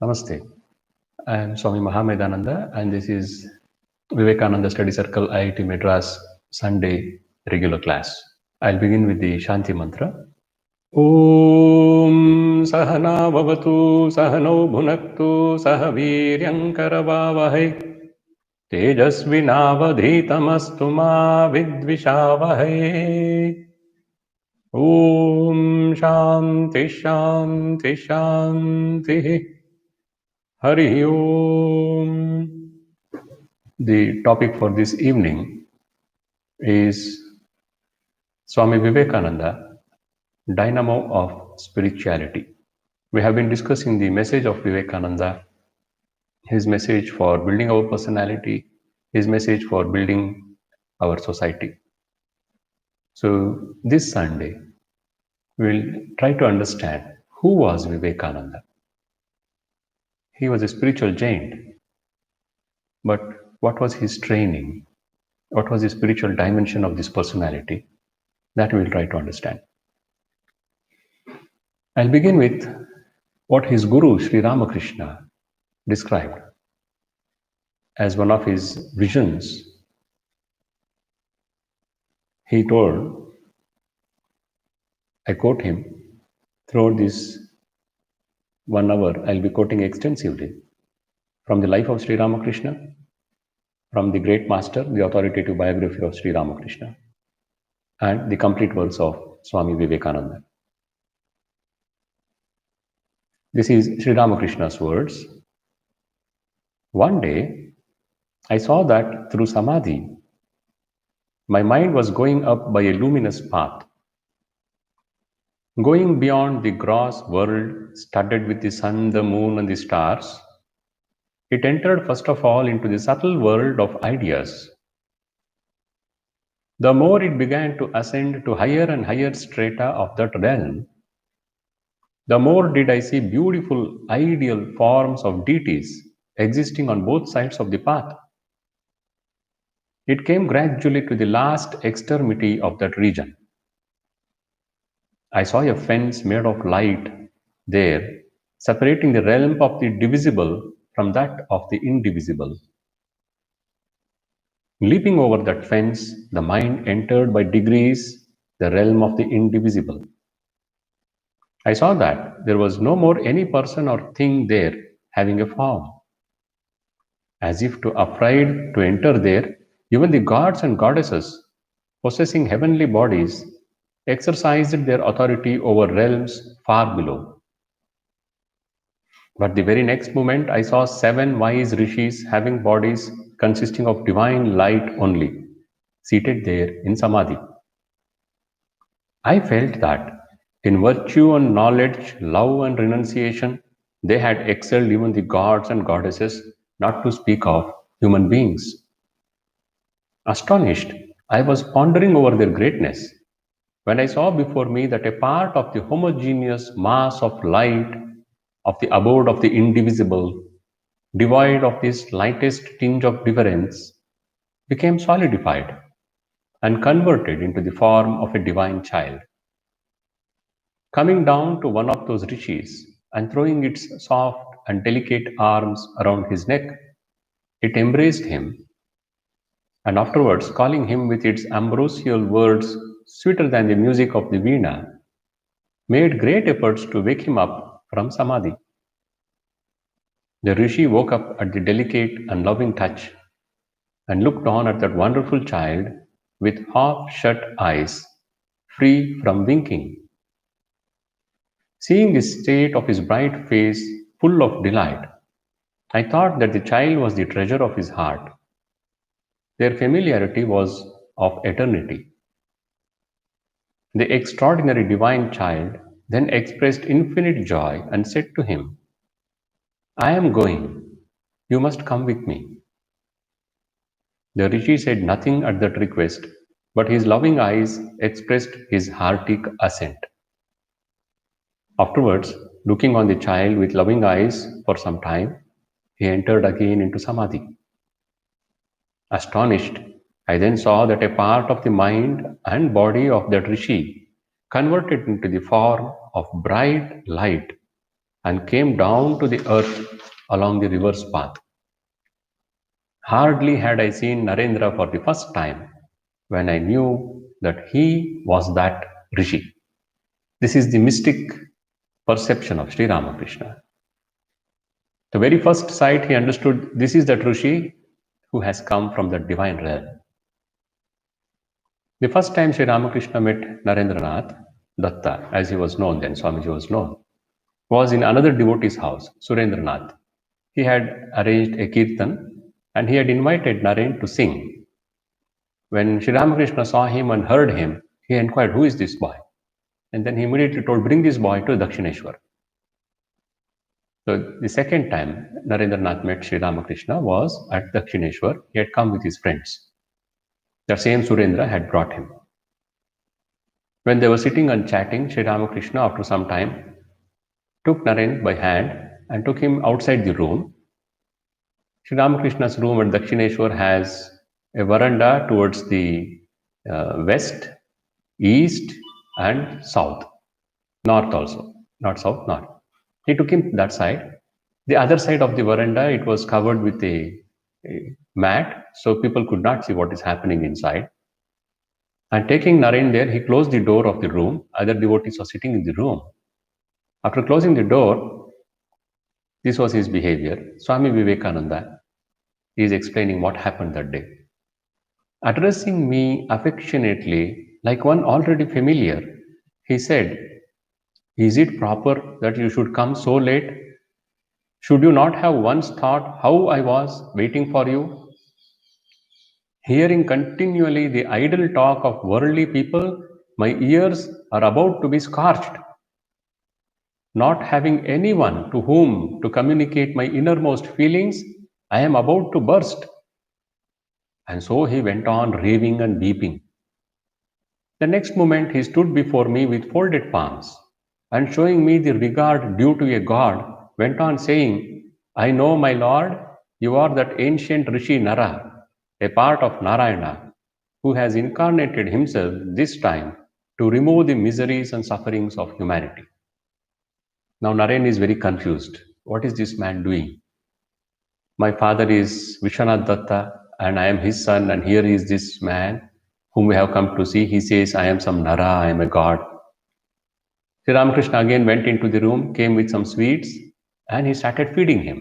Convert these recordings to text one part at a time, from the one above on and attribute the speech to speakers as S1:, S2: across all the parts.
S1: Namaste. I am Swami Mahamedhananda and this is Vivekananda Study Circle IIT Madras Sunday regular class. I'll begin with the Shanti Mantra. Om Sahana Bhavatu Sahano Bhunaktu Sahaviryankaravavahai Tejasvinavadhitamastu ma vidvishavahai. Om Shanti Shanti Shanti. Hari Om. The topic for this evening is Swami Vivekananda, Dynamo of Spirituality. We have been discussing the message of Vivekananda, his message for building our personality, his message for building our society. So this Sunday, we'll try to understand who was Vivekananda. He was a spiritual giant, but what was his training? What was the spiritual dimension of this personality? That we'll try to understand. I'll begin with what his guru Sri Ramakrishna described as one of his visions. He told, I quote him, throughout this 1 hour, I'll be quoting extensively from the life of Sri Ramakrishna, from the great master, the authoritative biography of Sri Ramakrishna, and the complete works of Swami Vivekananda. This is Sri Ramakrishna's words. One day, I saw that through Samadhi, my mind was going up by a luminous path, going beyond the gross world studded with the sun, the moon, and the stars. It entered first of all into the subtle world of ideas. The more it began to ascend to higher and higher strata of that realm, the more did I see beautiful ideal forms of deities existing on both sides of the path. It came gradually to the last extremity of that region. I saw a fence made of light there, separating the realm of the divisible from that of the indivisible. Leaping over that fence, the mind entered by degrees the realm of the indivisible. I saw that there was no more any person or thing there having a form. As if to afraid to enter there, even the gods and goddesses possessing heavenly bodies exercised their authority over realms far below. But the very next moment, I saw 7 wise rishis having bodies consisting of divine light only, seated there in Samadhi. I felt that in virtue and knowledge, love and renunciation, they had excelled even the gods and goddesses, not to speak of human beings. Astonished, I was pondering over their greatness when I saw before me that a part of the homogeneous mass of light of the abode of the indivisible, devoid of this slightest tinge of difference, became solidified and converted into the form of a divine child. Coming down to one of those rishis and throwing its soft and delicate arms around his neck, it embraced him, and afterwards, calling him with its ambrosial words sweeter than the music of the veena, made great efforts to wake him up from Samadhi. The rishi woke up at the delicate and loving touch and looked on at that wonderful child with half-shut eyes, free from winking. Seeing the state of his bright face full of delight, I thought that the child was the treasure of his heart. Their familiarity was of eternity. The extraordinary divine child then expressed infinite joy and said to him, I am going. You must come with me. The rishi said nothing at that request, but his loving eyes expressed his hearty assent. Afterwards, looking on the child with loving eyes for some time, he entered again into Samadhi. Astonished, I then saw that a part of the mind and body of that rishi converted into the form of bright light and came down to the earth along the river's path. Hardly had I seen Narendra for the first time when I knew that he was that Rishi. This is the mystic perception of Sri Ramakrishna. The very first sight he understood this is that Rishi who has come from the divine realm. The first time Sri Ramakrishna met Narendranath Datta, as he was known then, Swamiji was known, was in another devotee's house, Surendranath. He had arranged a kirtan and he had invited Naren to sing. When Sri Ramakrishna saw him and heard him, he inquired, "Who is this boy?" And then he immediately told, "Bring this boy to Dakshineshwar." So the second time Narendranath met Sri Ramakrishna was at Dakshineshwar. He had come with his friends. The same Surendra had brought him. When they were sitting and chatting, Sri Ramakrishna, after some time, took Naren by hand and took him outside the room. Sri Ramakrishna's room at Dakshineshwar has a veranda towards the west, east, and south. North also. Not south, north. He took him that side. The other side of the veranda, it was covered with a mat, so people could not see what is happening inside. And taking Naren there, he closed the door of the room. Other devotees were sitting in the room. After closing the door, this was his behavior. Swami Vivekananda is explaining what happened that day. Addressing me affectionately, like one already familiar, he said, "Is it proper that you should come so late? Should you not have once thought how I was waiting for you?" Hearing continually the idle talk of worldly people, my ears are about to be scorched. Not having anyone to whom to communicate my innermost feelings, I am about to burst. And so he went on raving and weeping. The next moment he stood before me with folded palms and showing me the regard due to a god, went on saying, "I know, my lord, you are that ancient Rishi Nara, a part of Narayana, who has incarnated himself this time to remove the miseries and sufferings of humanity." Now Naren is very confused. What is this man doing? My father is Vishwanath Datta and I am his son, and here is this man whom we have come to see. He says, "I am some Nara, I am a god." Sri Ramakrishna again went into the room, came with some sweets, and he started feeding him.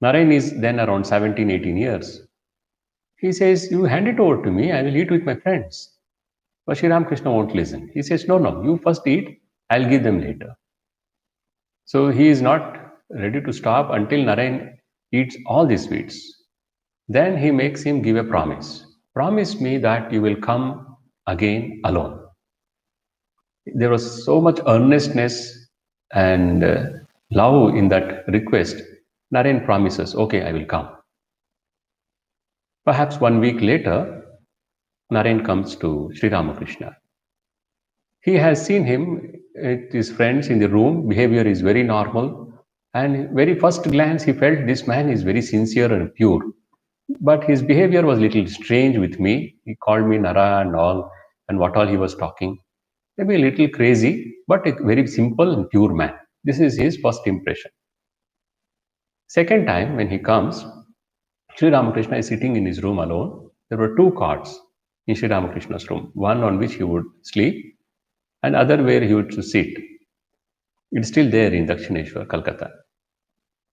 S1: Naren is then around 17, 18 years. He says, "You hand it over to me, I will eat with my friends." But Sri Ramakrishna won't listen. He says, "No, no, you first eat, I'll give them later." So he is not ready to stop until Naren eats all the sweets. Then he makes him give a promise. "Promise me that you will come again alone." There was so much earnestness and love in that request. Naren promises, "Okay, I will come." Perhaps 1 week later, Naren comes to Sri Ramakrishna. He has seen him with his friends in the room. Behavior is very normal. And very first glance, he felt this man is very sincere and pure. But his behavior was a little strange with me. He called me Nara and all, and what all he was talking. Maybe a little crazy, but a very simple and pure man. This is his first impression. Second time, when he comes, Sri Ramakrishna is sitting in his room alone. There were two cots in Sri Ramakrishna's room, one on which he would sleep, and other where he would sit. It's still there in Dakshineshwar, Calcutta.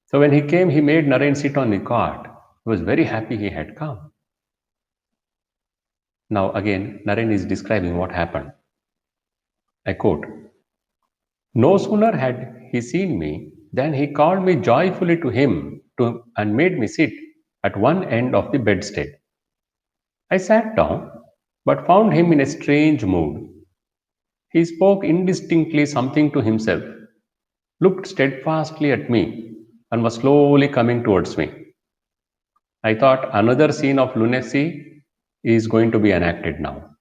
S1: So when he came, he made Naren sit on the cot. He was very happy he had come. Now again, Naren is describing what happened. I quote, "No sooner had he seen me than he called me joyfully to him and made me sit at one end of the bedstead. I sat down, but found him in a strange mood. He spoke indistinctly something to himself, looked steadfastly at me, and was slowly coming towards me. I thought another scene of lunacy is going to be enacted now.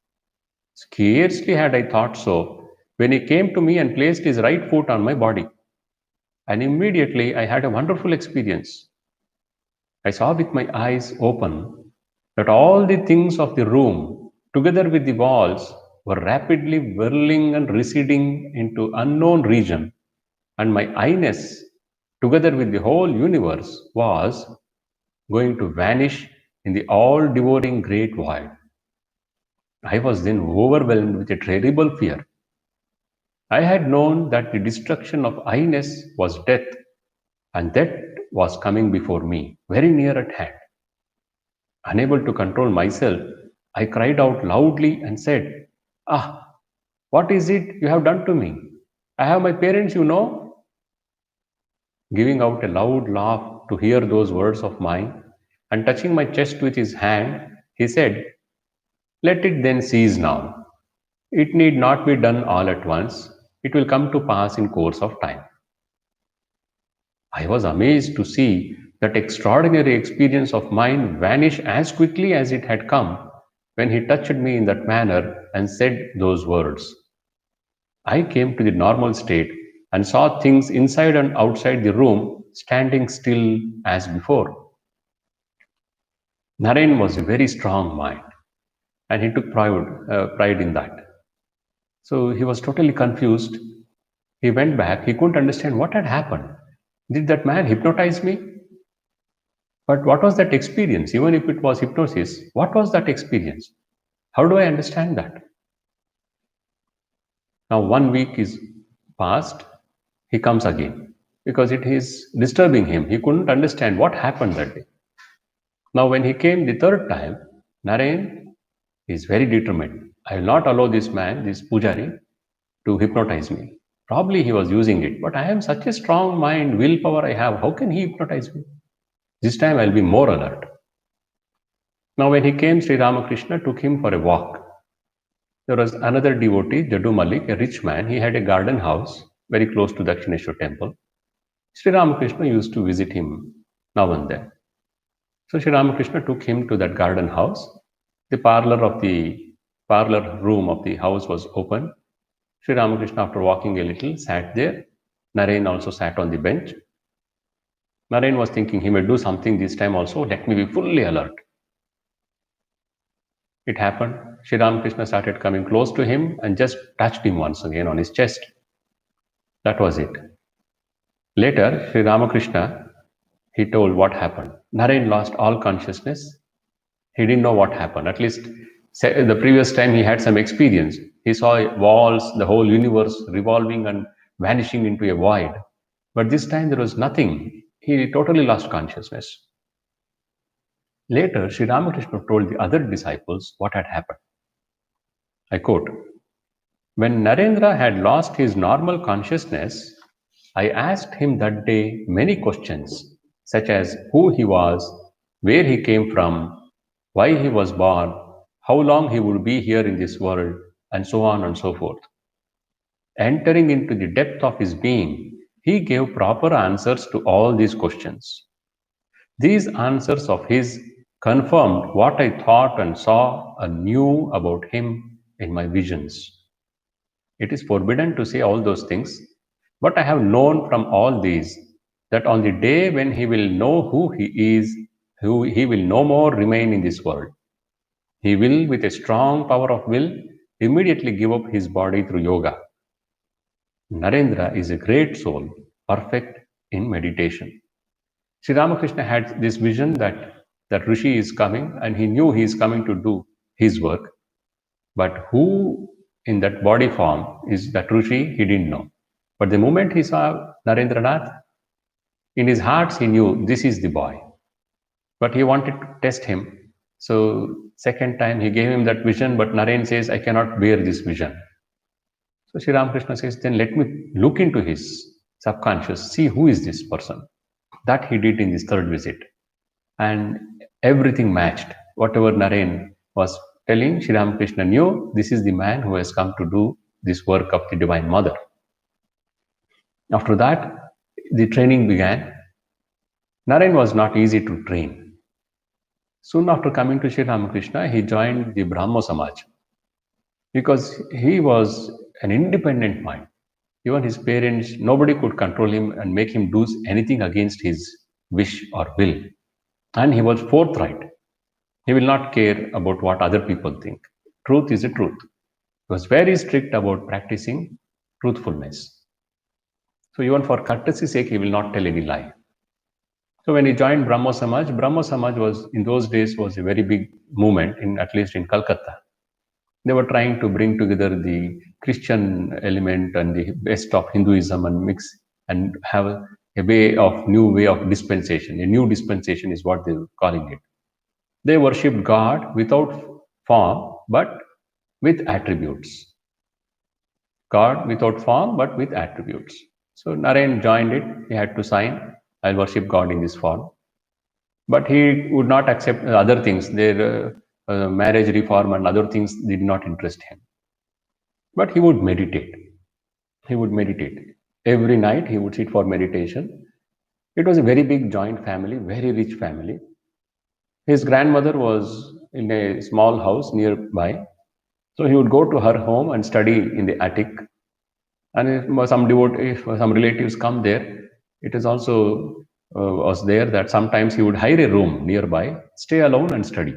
S1: Scarcely had I thought so when he came to me and placed his right foot on my body. And immediately I had a wonderful experience. I saw with my eyes open that all the things of the room, together with the walls, were rapidly whirling and receding into unknown region and my I-ness, together with the whole universe, was going to vanish in the all-devouring great void. I was then overwhelmed with a terrible fear. I had known that the destruction of I-ness was death, and that was coming before me, very near at hand. Unable to control myself, I cried out loudly and said, "Ah, what is it you have done to me? I have my parents, you know." Giving out a loud laugh to hear those words of mine, and touching my chest with his hand, he said, "Let it then cease now. It need not be done all at once. It will come to pass in course of time." I was amazed to see that extraordinary experience of mine vanish as quickly as it had come when he touched me in that manner and said those words. I came to the normal state and saw things inside and outside the room standing still as before. Naren was a very strong mind and he took pride in that. So he was totally confused. He went back. He couldn't understand what had happened. Did that man hypnotize me? But what was that experience? Even if it was hypnosis, what was that experience? How do I understand that? Now, 1 week is past. He comes again because it is disturbing him. He couldn't understand what happened that day. Now, when he came the third time, Narayan is very determined. I will not allow this man, this pujari, to hypnotize me. Probably he was using it, but I am such a strong mind, willpower I have. How can he hypnotize me? This time I'll be more alert. Now, when he came, Sri Ramakrishna took him for a walk. There was another devotee, Jadu Malik, a rich man. He had a garden house very close to Dakshineshwar temple. Sri Ramakrishna used to visit him now and then. So Sri Ramakrishna took him to that garden house. The parlor room of the house was open. Sri Ramakrishna, after walking a little, sat there. Narayan also sat on the bench. Narayan was thinking he may do something this time also. Let me be fully alert. It happened. Sri Ramakrishna started coming close to him and just touched him once again on his chest. That was it. Later, Sri Ramakrishna, he told what happened. Narayan lost all consciousness. He didn't know what happened. At least the previous time he had some experience. He saw walls, the whole universe revolving and vanishing into a void. But this time there was nothing. He totally lost consciousness. Later, Sri Ramakrishna told the other disciples what had happened. I quote, "When Narendra had lost his normal consciousness, I asked him that day many questions, such as who he was, where he came from, why he was born, how long he would be here in this world, and so on and so forth. Entering into the depth of his being, he gave proper answers to all these questions. These answers of his confirmed what I thought and saw and knew about him in my visions. It is forbidden to say all those things, but I have known from all these that on the day when he will know who he is, he will no more remain in this world. He will, with a strong power of will, immediately give up his body through yoga. Narendra is a great soul, perfect in meditation." Sri Ramakrishna had this vision that Rishi is coming and he knew he is coming to do his work. But who in that body form is that Rishi, he didn't know. But the moment he saw Narendranath, in his heart he knew this is the boy. But he wanted to test him. So second time he gave him that vision, but Naren says, "I cannot bear this vision." So Sri Ramakrishna says, "Then let me look into his subconscious, see who is this person." That he did in his third visit. And everything matched. Whatever Naren was telling, Sri Ramakrishna knew this is the man who has come to do this work of the Divine Mother. After that, the training began. Naren was not easy to train. Soon after coming to Sri Ramakrishna, he joined the Brahmo Samaj because he was an independent mind. Even his parents, nobody could control him and make him do anything against his wish or will. And he was forthright. He will not care about what other people think. Truth is a truth. He was very strict about practicing truthfulness. So even for courtesy's sake, he will not tell any lie. So when he joined Brahmo Samaj was in those days was a very big movement in at least in Calcutta. They were trying to bring together the Christian element and the best of Hinduism and mix and have a new way of dispensation. A new dispensation is what they were calling it. They worshipped God without form but with attributes. God without form but with attributes. So Naren joined it. He had to sign, I'll worship God in this form. But he would not accept other things. Their marriage reform and other things did not interest him. But he would meditate. He would meditate. Every night he would sit for meditation. It was a very big joint family, very rich family. His grandmother was in a small house nearby. So he would go to her home and study in the attic. And if some relatives come there, it is also was there that sometimes he would hire a room nearby, stay alone and study.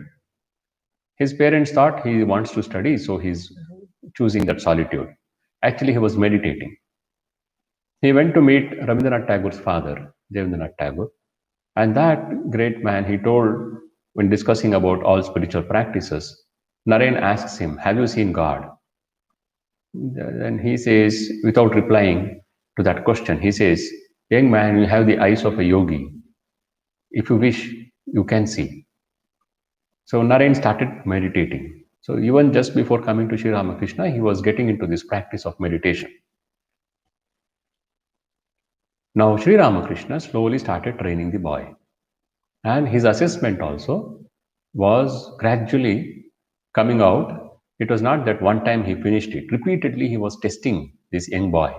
S1: His parents thought he wants to study, so he's choosing that solitude. Actually, he was meditating. He went to meet Rabindranath Tagore's father, Devendranath Tagore, and that great man, he told, when discussing about all spiritual practices, Naren asks him, have you seen God? Then he says, without replying to that question, he says, young man, you have the eyes of a yogi. If you wish, you can see. So Naren started meditating. So even just before coming to Sri Ramakrishna, he was getting into this practice of meditation. Now Sri Ramakrishna slowly started training the boy. And his assessment also was gradually coming out. It was not that one time he finished it. Repeatedly he was testing this young boy.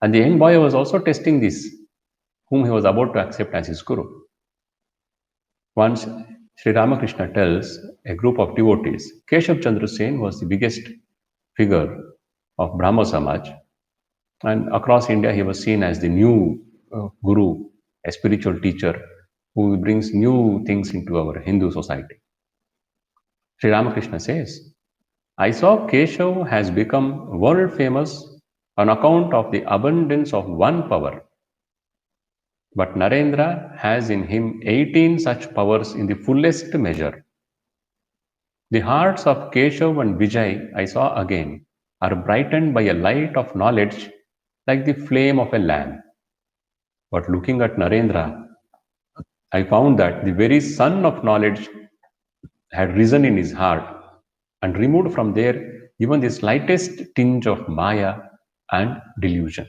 S1: And the young boy was also testing this, whom he was about to accept as his guru. Once Sri Ramakrishna tells a group of devotees, Keshav Chandra Sen was the biggest figure of Brahmo Samaj, and across India he was seen as the new guru, a spiritual teacher who brings new things into our Hindu society. Sri Ramakrishna says, I saw Keshav has become world famous on account of the abundance of one power. But Narendra has in him 18 such powers in the fullest measure. The hearts of Keshav and Vijay, I saw again, are brightened by a light of knowledge like the flame of a lamp. But looking at Narendra, I found that the very sun of knowledge had risen in his heart and removed from there even the slightest tinge of Maya and delusion.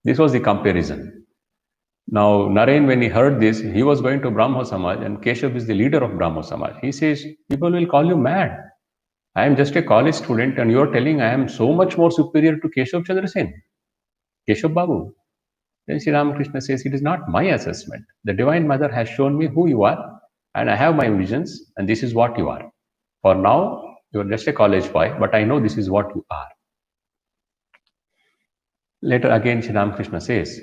S1: This was the comparison. Now, Naren, when he heard this, he was going to Brahmo Samaj, and Keshav is the leader of Brahmo Samaj. He says, people will call you mad. I am just a college student, and you are telling I am so much more superior to Keshav Chandra Sen, Keshav Babu. Then Sri Ramakrishna says, it is not my assessment. The Divine Mother has shown me who you are, and I have my visions, and this is what you are. For now, you are just a college boy, but I know this is what you are. Later again, Sri Ramakrishna says,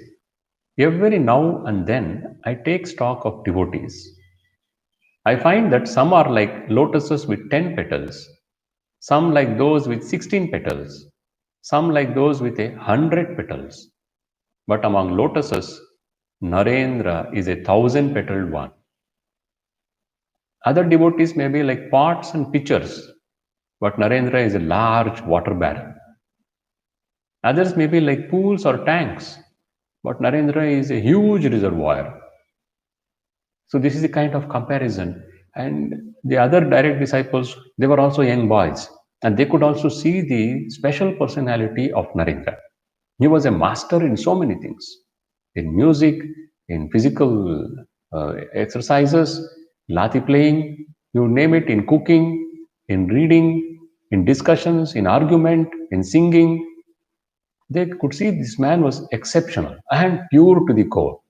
S1: every now and then I take stock of devotees. I find that some are like lotuses with 10 petals, some like those with 16 petals, some like those with 100 petals. But among lotuses, Narendra is 1,000-petaled one. Other devotees may be like pots and pitchers, but Narendra is a large water barrel. Others may be like pools or tanks, but Narendra is a huge reservoir. So this is the kind of comparison. And the other direct disciples, they were also young boys, and they could also see the special personality of Narendra. He was a master in so many things, in music, in physical exercises, lathi playing, you name it, in cooking, in reading, in discussions, in argument, in singing. They could see this man was exceptional and pure to the core.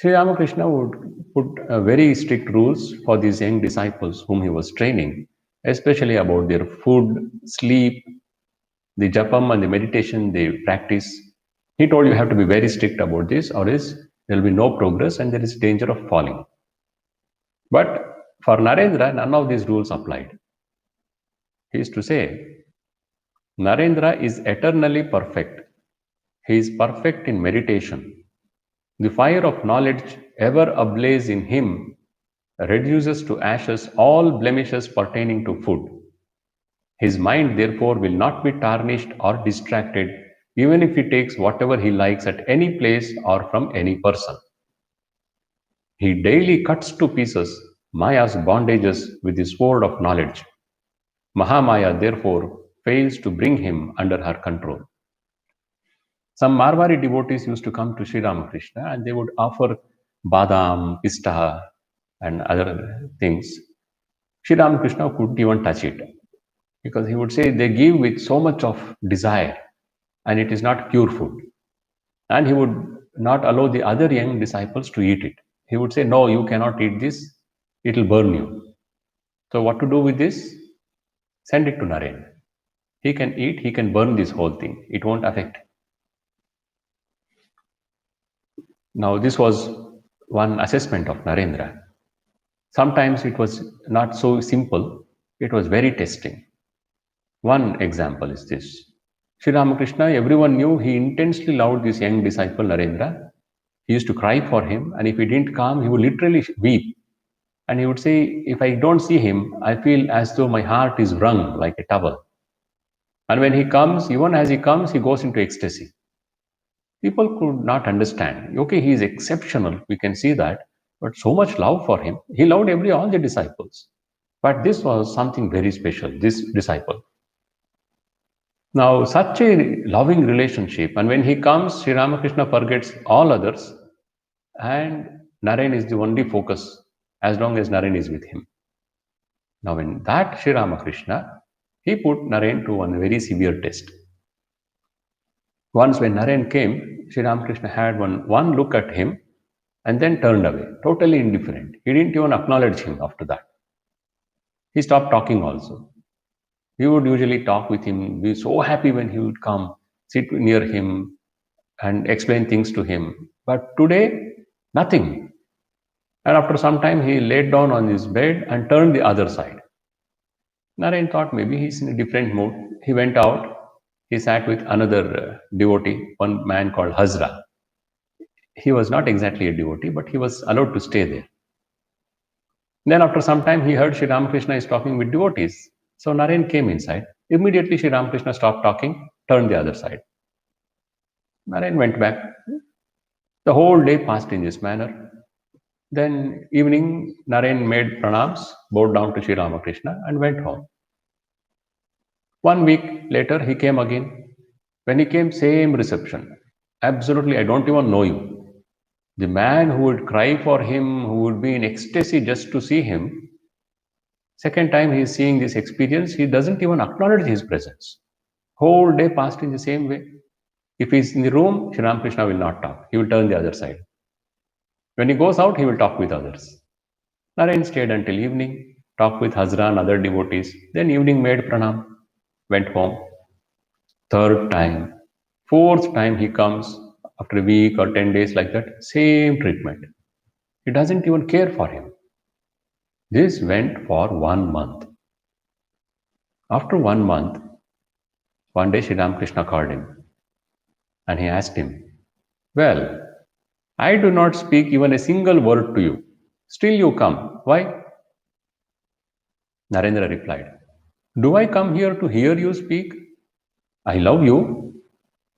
S1: Sri Ramakrishna would put very strict rules for these young disciples whom he was training, especially about their food, sleep, the japam and the meditation they practice. He told you have to be very strict about this, or else there will be no progress and there is danger of falling. But for Narendra, none of these rules applied. He used to say, Narendra is eternally perfect. He is perfect in meditation. The fire of knowledge ever ablaze in him reduces to ashes all blemishes pertaining to food. His mind, therefore, will not be tarnished or distracted, even if he takes whatever he likes at any place or from any person. He daily cuts to pieces Maya's bondages with the sword of knowledge. Mahamaya, therefore, fails to bring him under her control. Some Marwari devotees used to come to Sri Ramakrishna and they would offer badam, pista, and other things. Sri Ramakrishna couldn't even touch it because he would say they give with so much of desire and it is not pure food. And he would not allow the other young disciples to eat it. He would say, no, you cannot eat this, it will burn you. So, what to do with this? Send it to Naren. He can eat, he can burn this whole thing, it won't affect. Now, this was one assessment of Narendra. Sometimes it was not so simple, it was very testing. One example is this. Sri Ramakrishna, everyone knew he intensely loved this young disciple Narendra. He used to cry for him, and if he didn't come, he would literally weep. And he would say, if I don't see him, I feel as though my heart is wrung like a towel. And when he comes, even as he comes, he goes into ecstasy. People could not understand. Okay, he is exceptional, we can see that, but so much love for him. He loved all the disciples. But this was something very special, this disciple. Now, such a loving relationship, and when he comes, Sri Ramakrishna forgets all others, and Naren is the only focus as long as Naren is with him. Now, in that Sri Ramakrishna, he put Naren to one very severe test. Once when Naren came, Sri Ramakrishna had one look at him and then turned away, totally indifferent. He didn't even acknowledge him after that. He stopped talking also. We would usually talk with him, be so happy when he would come, sit near him and explain things to him. But today, nothing. And after some time, he laid down on his bed and turned the other side. Naren thought maybe he's in a different mood. He went out. He sat with another devotee, one man called Hazra. He was not exactly a devotee, but he was allowed to stay there. Then after some time, he heard Sri Ramakrishna is talking with devotees. So Naren came inside. Immediately Sri Ramakrishna stopped talking, turned the other side. Naren went back. The whole day passed in this manner. Then evening, Naren made pranams, bowed down to Sri Ramakrishna and went home. 1 week later, he came again. When he came, same reception. Absolutely, I don't even know you. The man who would cry for him, who would be in ecstasy just to see him, second time he is seeing this experience, he doesn't even acknowledge his presence. Whole day passed in the same way. If he's in the room, Sri Ramakrishna will not talk. He will turn the other side. When he goes out, he will talk with others. Naren stayed until evening, talked with Hazra and other devotees. Then evening made pranam, went home. Third time, fourth time he comes after a week or 10 days like that, same treatment. He doesn't even care for him. This went for 1 month. After 1 month, one day Sri Ramakrishna called him and he asked him, well, I do not speak even a single word to you. Still you come. Why? Narendra replied, do I come here to hear you speak? I love you.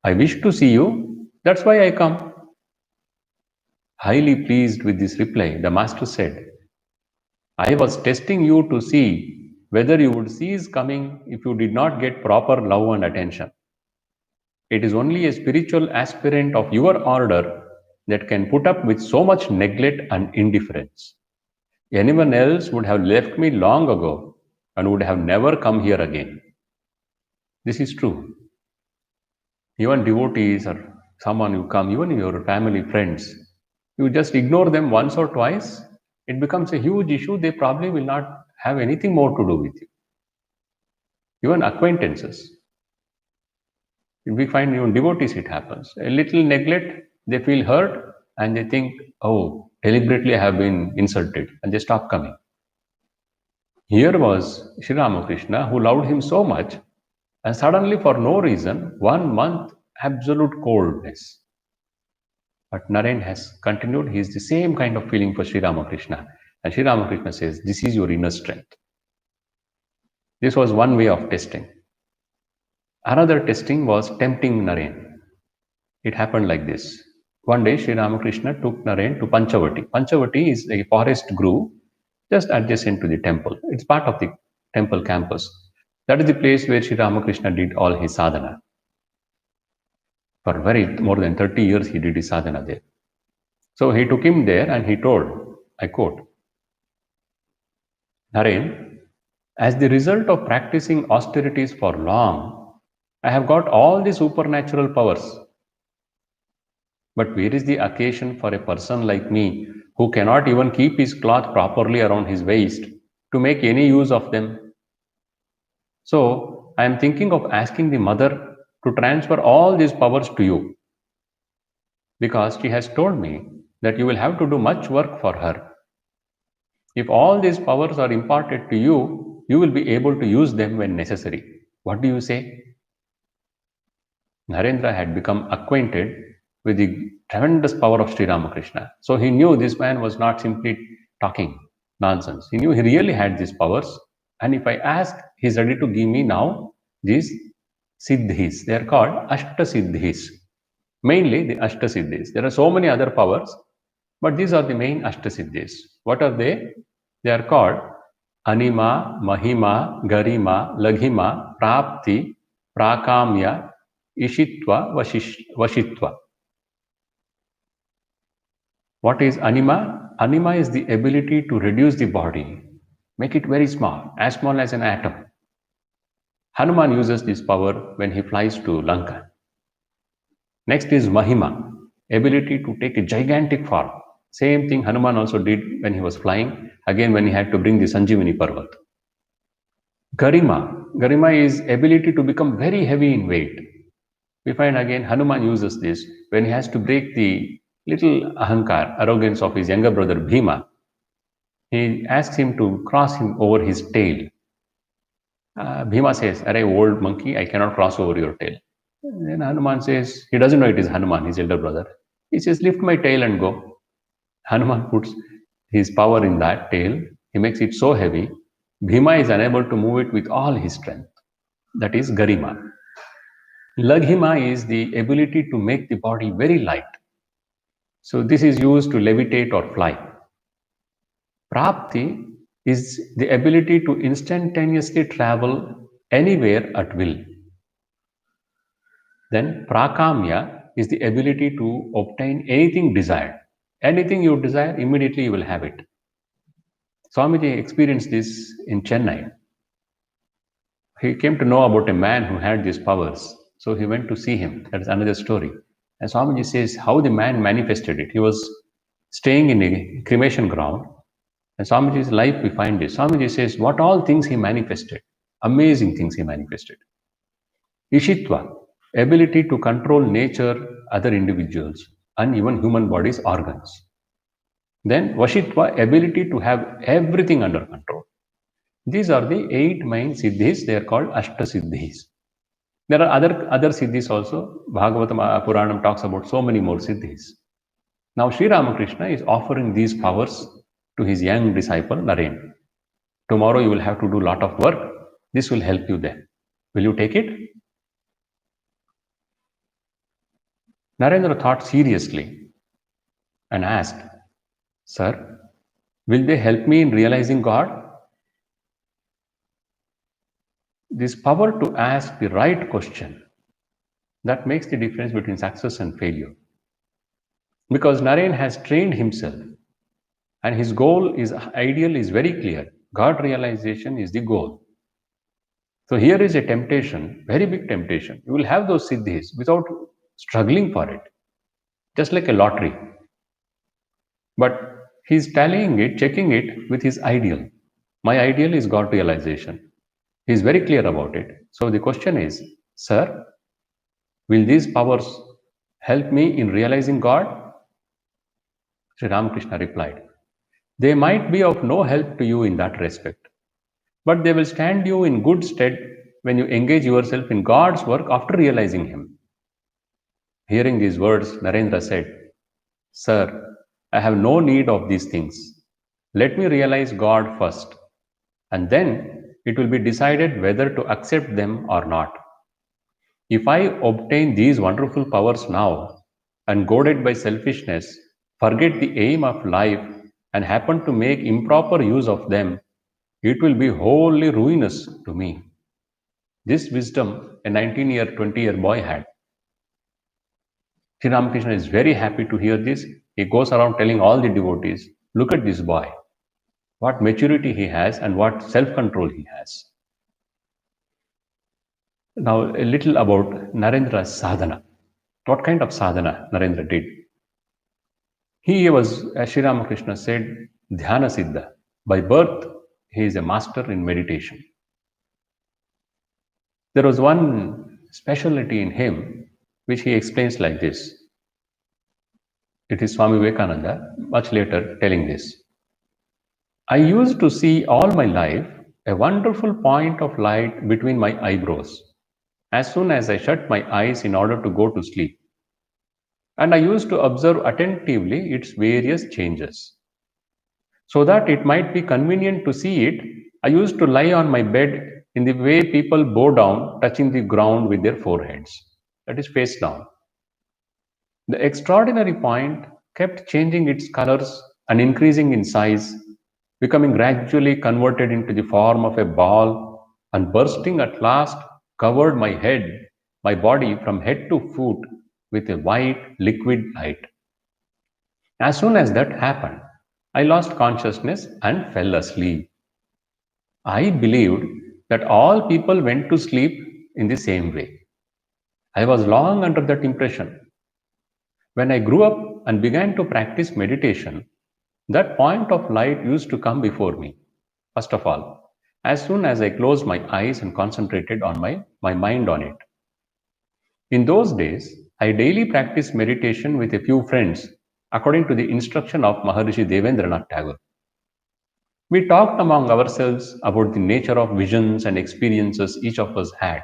S1: I wish to see you. That's why I come. Highly pleased with this reply, the master said, I was testing you to see whether you would cease coming if you did not get proper love and attention. It is only a spiritual aspirant of your order that can put up with so much neglect and indifference. Anyone else would have left me long ago and would have never come here again. This is true. Even devotees or someone you come, even your family, friends, you just ignore them once or twice, it becomes a huge issue. They probably will not have anything more to do with you. Even acquaintances. We find even devotees it happens. A little neglect, they feel hurt and they think, oh, deliberately I have been insulted, and they stop coming. Here was Sri Ramakrishna who loved him so much, and suddenly for no reason, 1 month absolute coldness. But Naren has continued. He is the same kind of feeling for Sri Ramakrishna. And Sri Ramakrishna says, this is your inner strength. This was one way of testing. Another testing was tempting Naren. It happened like this. One day, Sri Ramakrishna took Naren to Panchavati. Panchavati is a forest grove just adjacent to the temple. It's part of the temple campus. That is the place where Sri Ramakrishna did all his sadhana. For more than 30 years, he did his sadhana there. So he took him there and he told, I quote, Naren, as the result of practicing austerities for long, I have got all the supernatural powers. But where is the occasion for a person like me who cannot even keep his cloth properly around his waist to make any use of them? So I am thinking of asking the mother to transfer all these powers to you, because she has told me that you will have to do much work for her. If all these powers are imparted to you, you will be able to use them when necessary. What do you say? Narendra had become acquainted with the tremendous power of Sri Ramakrishna. So he knew this man was not simply talking nonsense. He knew he really had these powers. And if I ask, he's ready to give me now these siddhis. They are called Ashta Siddhis. Mainly the Ashta Siddhis. There are so many other powers, but these are the main Ashta Siddhis. What are they? They are called Anima, Mahima, Garima, Laghima, Prapti, Prakamya, Ishitva, Vashitva. What is anima? Anima is the ability to reduce the body, make it very small as an atom. Hanuman uses this power when he flies to Lanka. Next is Mahima, ability to take a gigantic form. Same thing Hanuman also did when he was flying, again when he had to bring the Sanjivani Parvat. Garima is ability to become very heavy in weight. We find again Hanuman uses this when he has to break the little ahankar, arrogance of his younger brother Bhima. He asks him to cross him over his tail. Bhima says, "Arey, old monkey, I cannot cross over your tail." Then Hanuman says, he doesn't know it is Hanuman, his elder brother. He says, lift my tail and go. Hanuman puts his power in that tail. He makes it so heavy, Bhima is unable to move it with all his strength. That is Garima. Laghima is the ability to make the body very light. So this is used to levitate or fly. Prapti is the ability to instantaneously travel anywhere at will. Then Prakamya is the ability to obtain anything desired. Anything you desire, immediately you will have it. Swamiji experienced this in Chennai. He came to know about a man who had these powers. So he went to see him. That is another story. And Swamiji says how the man manifested it. He was staying in a cremation ground. And Swamiji's life, we find this. Swamiji says what all things he manifested. Amazing things he manifested. Ishitva, ability to control nature, other individuals, and even human body's organs. Then Vashitva, ability to have everything under control. These are the 8 main siddhis. They are called Ashta Siddhis. There are other siddhis also. Bhagavatam Puranam talks about so many more siddhis. Now Sri Ramakrishna is offering these powers to his young disciple Naren. Tomorrow you will have to do a lot of work. This will help you then. Will you take it? Narendra thought seriously and asked, Sir, will they help me in realizing God? This power to ask the right question, that makes the difference between success and failure. Because Naren has trained himself and his ideal is very clear. God realization is the goal. So here is a temptation, very big temptation. You will have those siddhis without struggling for it, just like a lottery. But he's tallying it, checking it with his ideal. My ideal is God realization. He's very clear about it. So the question is, Sir, will these powers help me in realizing God? Sri Ramakrishna replied, they might be of no help to you in that respect, but they will stand you in good stead when you engage yourself in God's work after realizing Him. Hearing these words, Narendra said, "Sir, I have no need of these things. Let me realize God first, and then it will be decided whether to accept them or not. If I obtain these wonderful powers now, and goaded by selfishness, forget the aim of life and happen to make improper use of them, it will be wholly ruinous to me." This wisdom a 19-year, 20-year boy had. Sri Ramakrishna is very happy to hear this. He goes around telling all the devotees, look at this boy, what maturity he has and what self-control he has. Now, a little about Narendra's sadhana. What kind of sadhana Narendra did? He was, as Sri Ramakrishna said, Dhyana Siddha. By birth, he is a master in meditation. There was one specialty in him which he explains like this. It is Swami Vivekananda, much later, telling this. I used to see all my life a wonderful point of light between my eyebrows as soon as I shut my eyes in order to go to sleep. And I used to observe attentively its various changes. So that it might be convenient to see it, I used to lie on my bed in the way people bow down, touching the ground with their foreheads. That is, face down. The extraordinary point kept changing its colors and increasing in size, becoming gradually converted into the form of a ball, and bursting at last covered my body from head to foot with a white liquid light. As soon as that happened, I lost consciousness and fell asleep. I believed that all people went to sleep in the same way. I was long under that impression. When I grew up and began to practice meditation, that point of light used to come before me. First of all, as soon as I closed my eyes and concentrated on my mind on it. In those days, I daily practiced meditation with a few friends according to the instruction of Maharishi Devendranath Tagore. We talked among ourselves about the nature of visions and experiences each of us had.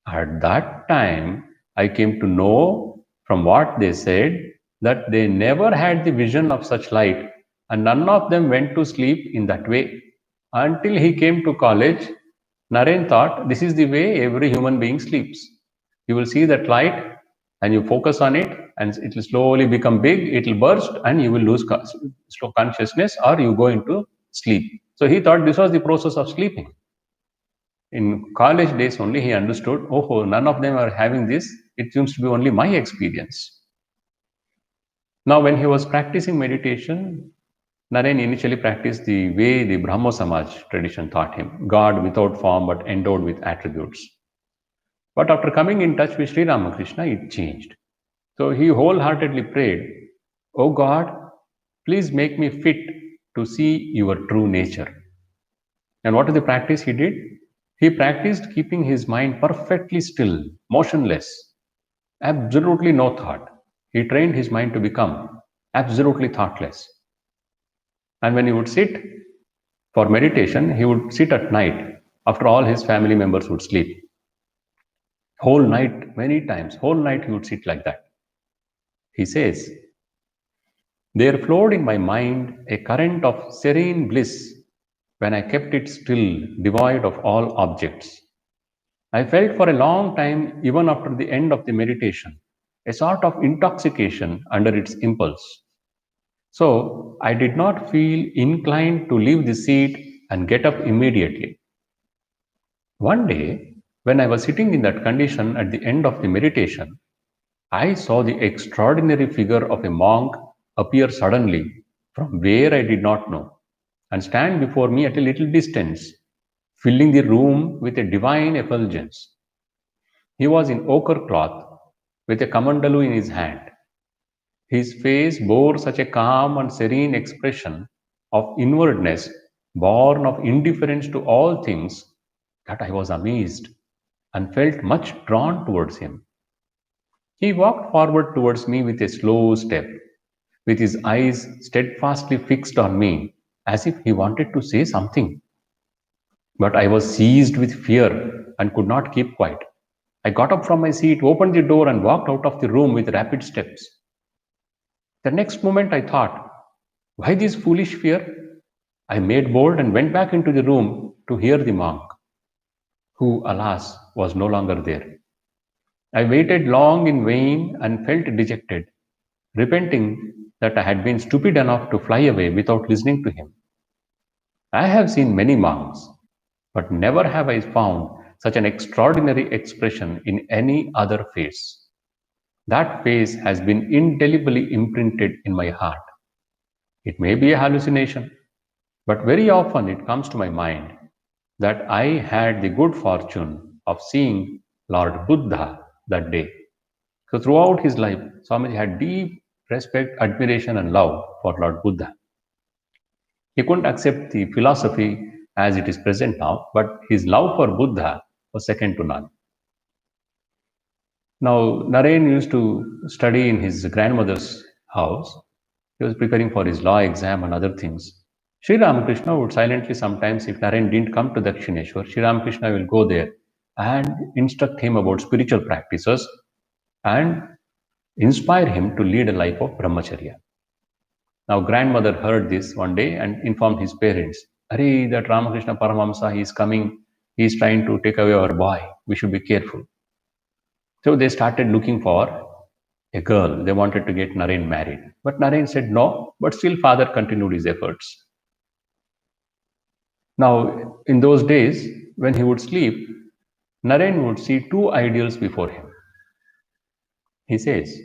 S1: At that time, I came to know from what they said that they never had the vision of such light, and none of them went to sleep in that way. Until he came to college, Naren thought this is the way every human being sleeps. You will see that light and you focus on it, and it will slowly become big, it will burst, and you will lose consciousness or you go into sleep. So he thought this was the process of sleeping. In college days only he understood, oh, none of them are having this. It seems to be only my experience. Now, when he was practicing meditation, Naren initially practiced the way the Brahmo Samaj tradition taught him, God without form but endowed with attributes. But after coming in touch with Sri Ramakrishna, it changed. So he wholeheartedly prayed, oh God, please make me fit to see your true nature. And what is the practice he did? He practiced keeping his mind perfectly still, motionless, absolutely no thought. He trained his mind to become absolutely thoughtless. And when he would sit for meditation, he would sit at night after all his family members would sleep. Whole night, many times, whole night he would sit like that. He says, there flowed in my mind a current of serene bliss when I kept it still, devoid of all objects. I felt for a long time, even after the end of the meditation, a sort of intoxication under its impulse. So I did not feel inclined to leave the seat and get up immediately. One day, when I was sitting in that condition at the end of the meditation, I saw the extraordinary figure of a monk appear suddenly from where I did not know and stand before me at a little distance, filling the room with a divine effulgence. He was in ochre cloth with a kamandalu in his hand. His face bore such a calm and serene expression of inwardness, born of indifference to all things, that I was amazed and felt much drawn towards him. He walked forward towards me with a slow step, with his eyes steadfastly fixed on me, as if he wanted to say something. But I was seized with fear and could not keep quiet. I got up from my seat, opened the door, and walked out of the room with rapid steps. The next moment I thought, why this foolish fear? I made bold and went back into the room to hear the monk, who, alas, was no longer there. I waited long in vain and felt dejected, repenting that I had been stupid enough to fly away without listening to him. I have seen many monks, but never have I found such an extraordinary expression in any other face. That face has been indelibly imprinted in my heart. It may be a hallucination, but very often it comes to my mind that I had the good fortune of seeing Lord Buddha that day. So throughout his life, Swamiji had deep respect, admiration, and love for Lord Buddha. He couldn't accept the philosophy as it is present now, but his love for Buddha was second to none. Now, Naren used to study in his grandmother's house. He was preparing for his law exam and other things. Sri Ramakrishna would silently sometimes, if Naren didn't come to Dakshineshwar, Sri Ramakrishna will go there and instruct him about spiritual practices and inspire him to lead a life of brahmacharya. Now, grandmother heard this one day and informed his parents, Hare, that Ramakrishna Paramahamsa, he is coming, he is trying to take away our boy, we should be careful. So they started looking for a girl. They wanted to get Naren married. But Naren said no, but still father continued his efforts. Now, in those days, when he would sleep, Naren would see two ideals before him. He says,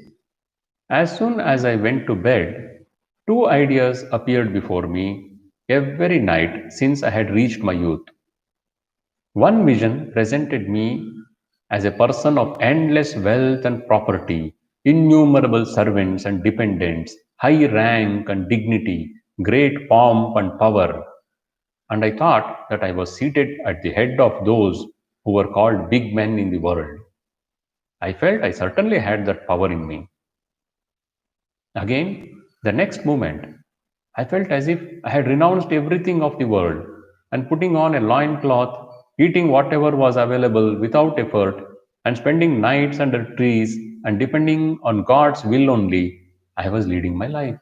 S1: as soon as I went to bed, two ideas appeared before me every night since I had reached my youth. One vision presented me as a person of endless wealth and property, innumerable servants and dependents, high rank and dignity, great pomp and power. And I thought that I was seated at the head of those who were called big men in the world. I felt I certainly had that power in me. Again, the next moment, I felt as if I had renounced everything of the world and putting on a loincloth, eating whatever was available without effort, and spending nights under trees and depending on God's will only, I was leading my life.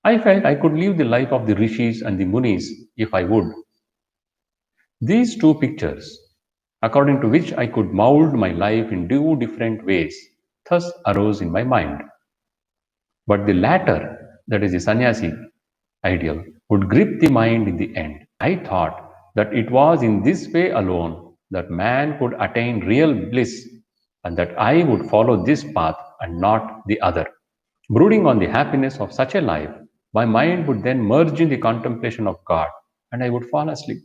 S1: I felt I could live the life of the rishis and the munis if I would. These two pictures, according to which I could mold my life in two different ways, thus arose in my mind. But the latter, that is the sannyasi ideal, would grip the mind in the end. I thought that it was in this way alone that man could attain real bliss and that I would follow this path and not the other. Brooding on the happiness of such a life, my mind would then merge in the contemplation of God and I would fall asleep.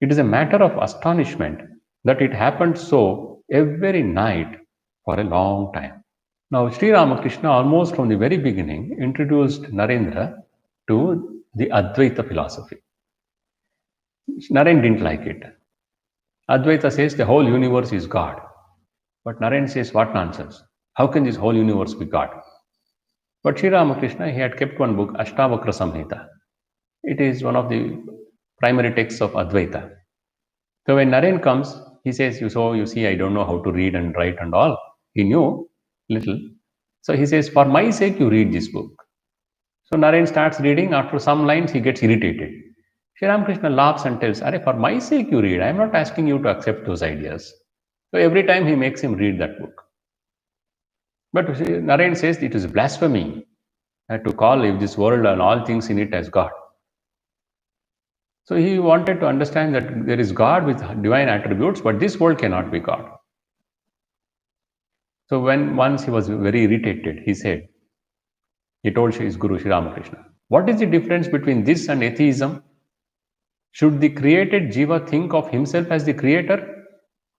S1: It is a matter of astonishment that it happened so every night for a long time. Now, Sri Ramakrishna, almost from the very beginning, introduced Narendra to the Advaita philosophy. Naren didn't like it. Advaita says the whole universe is God. But Naren says, what nonsense? How can this whole universe be God? But Sri Ramakrishna, he had kept one book, Ashtavakra Samhita. It is one of the primary texts of Advaita. So when Naren comes, he says, you see, I don't know how to read and write and all. He knew little. So he says, for my sake, you read this book. So Naren starts reading. After some lines, he gets irritated. Sri Ramakrishna laughs and tells, Are, for my sake you read. I am not asking you to accept those ideas. So every time he makes him read that book. But Naren says it is blasphemy to call this world and all things in it as God. So he wanted to understand that there is God with divine attributes, but this world cannot be God. So when once he was very irritated, he told his Guru Sri Ramakrishna, what is the difference between this and atheism? Should the created Jiva think of himself as the creator?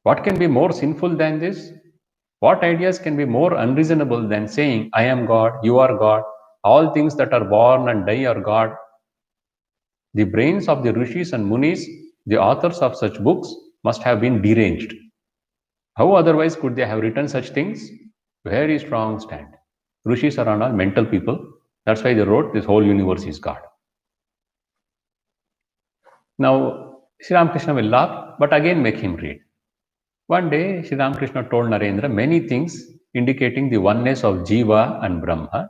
S1: What can be more sinful than this? What ideas can be more unreasonable than saying, I am God, you are God, all things that are born and die are God? The brains of the rishis and munis, the authors of such books, must have been deranged. How otherwise could they have written such things? Very strong stand. Rishis are all mental people. That's why they wrote this whole universe is God. Now, Sri Ramakrishna will laugh, but again make him read. One day, Sri Ramakrishna told Narendra many things indicating the oneness of Jiva and Brahma,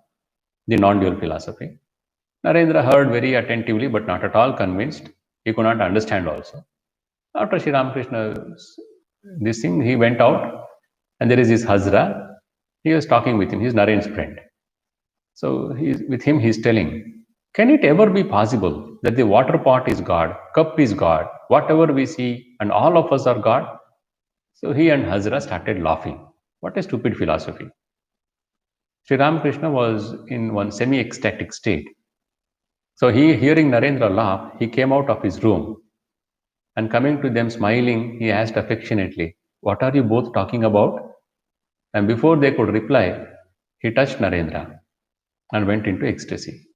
S1: the non-dual philosophy. Narendra heard very attentively but not at all convinced. He could not understand also. After Sri Ramakrishna's this thing, he went out and there is this Hazra. He was talking with him. He's Naren's friend. So with him, he's telling, can it ever be possible that the water pot is God, cup is God, whatever we see, and all of us are God? So he and Hazra started laughing. What a stupid philosophy. Sri Ramakrishna was in one semi-ecstatic state. So he, hearing Narendra laugh, he came out of his room and coming to them smiling, he asked affectionately, what are you both talking about? And before they could reply, he touched Narendra and went into ecstasy.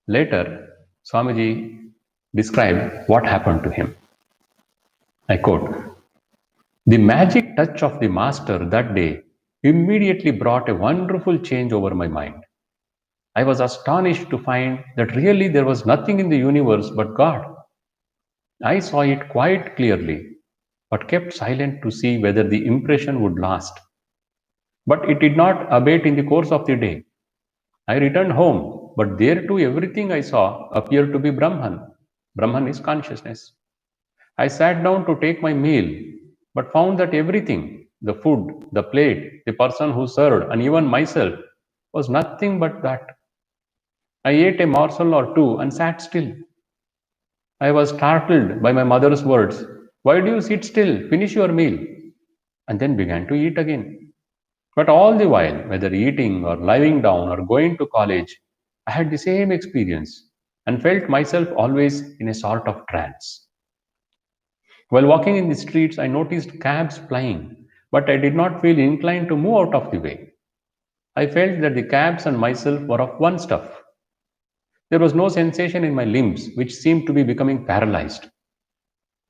S1: Later, Swamiji described what happened to him. I quote, the magic touch of the Master that day immediately brought a wonderful change over my mind. I was astonished to find that really there was nothing in the universe but God. I saw it quite clearly, but kept silent to see whether the impression would last. But it did not abate in the course of the day. I returned home, but there too everything I saw appeared to be Brahman. Brahman is consciousness. I sat down to take my meal, but found that everything, the food, the plate, the person who served, and even myself, was nothing but that. I ate a morsel or two and sat still. I was startled by my mother's words, why do you sit still? Finish your meal. And then began to eat again. But all the while, whether eating or lying down or going to college, I had the same experience and felt myself always in a sort of trance. While walking in the streets, I noticed cabs plying, but I did not feel inclined to move out of the way. I felt that the cabs and myself were of one stuff. There was no sensation in my limbs, which seemed to be becoming paralyzed.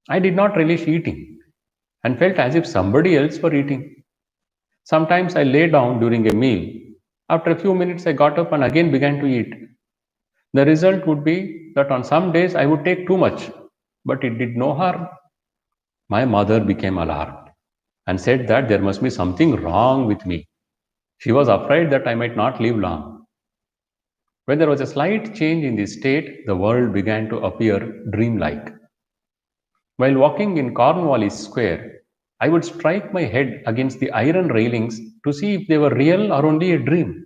S1: I did not relish eating and felt as if somebody else were eating. Sometimes I lay down during a meal. After a few minutes, I got up and again began to eat. The result would be that on some days I would take too much, but it did no harm. My mother became alarmed and said that there must be something wrong with me. She was afraid that I might not live long. When there was a slight change in the state, the world began to appear dreamlike. While walking in Cornwallis Square, I would strike my head against the iron railings to see if they were real or only a dream.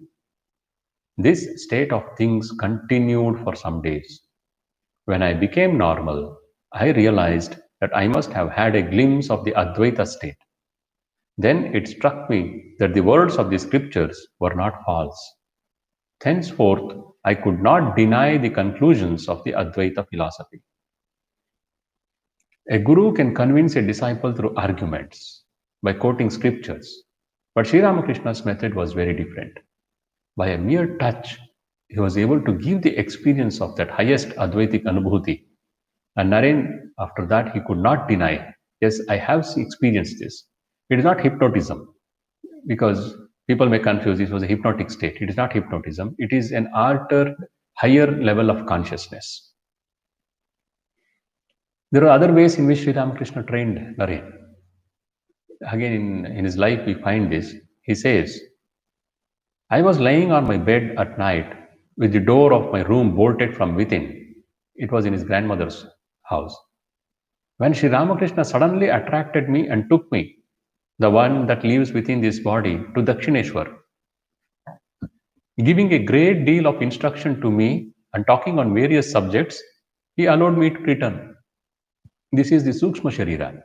S1: This state of things continued for some days. When I became normal, I realized that I must have had a glimpse of the Advaita state. Then it struck me that the words of the scriptures were not false. Thenceforth, I could not deny the conclusions of the Advaita philosophy. A guru can convince a disciple through arguments, by quoting scriptures. But Sri Ramakrishna's method was very different. By a mere touch, he was able to give the experience of that highest Advaitic Anubhuti. And Naren, after that, he could not deny, yes, I have experienced this. It is not hypnotism, because people may confuse this was a hypnotic state. It is not hypnotism. It is an altered, higher level of consciousness. There are other ways in which Sri Ramakrishna trained Naren. Again, in his life, we find this. He says, I was lying on my bed at night with the door of my room bolted from within. It was in his grandmother's house. When Sri Ramakrishna suddenly attracted me and took me, the one that lives within this body, to Dakshineshwar, giving a great deal of instruction to me and talking on various subjects, he allowed me to return. This is the Sukshma Sharira.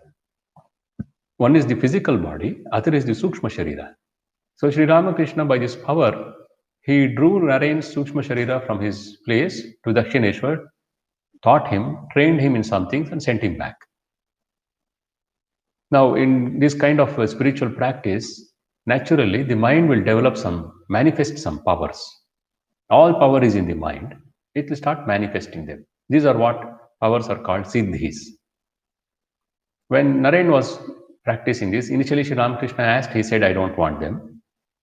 S1: One is the physical body, other is the Sukshma Sharira. So Sri Ramakrishna, by this power, he drew Naren's Sukshma Sharira from his place to Dakshineshwar, taught him, trained him in some things, and sent him back. Now, in this kind of spiritual practice, naturally, the mind will manifest some powers. All power is in the mind. It will start manifesting them. These are what powers are called siddhis. When Naren was practicing this, initially Sri Ramakrishna asked, he said, I don't want them.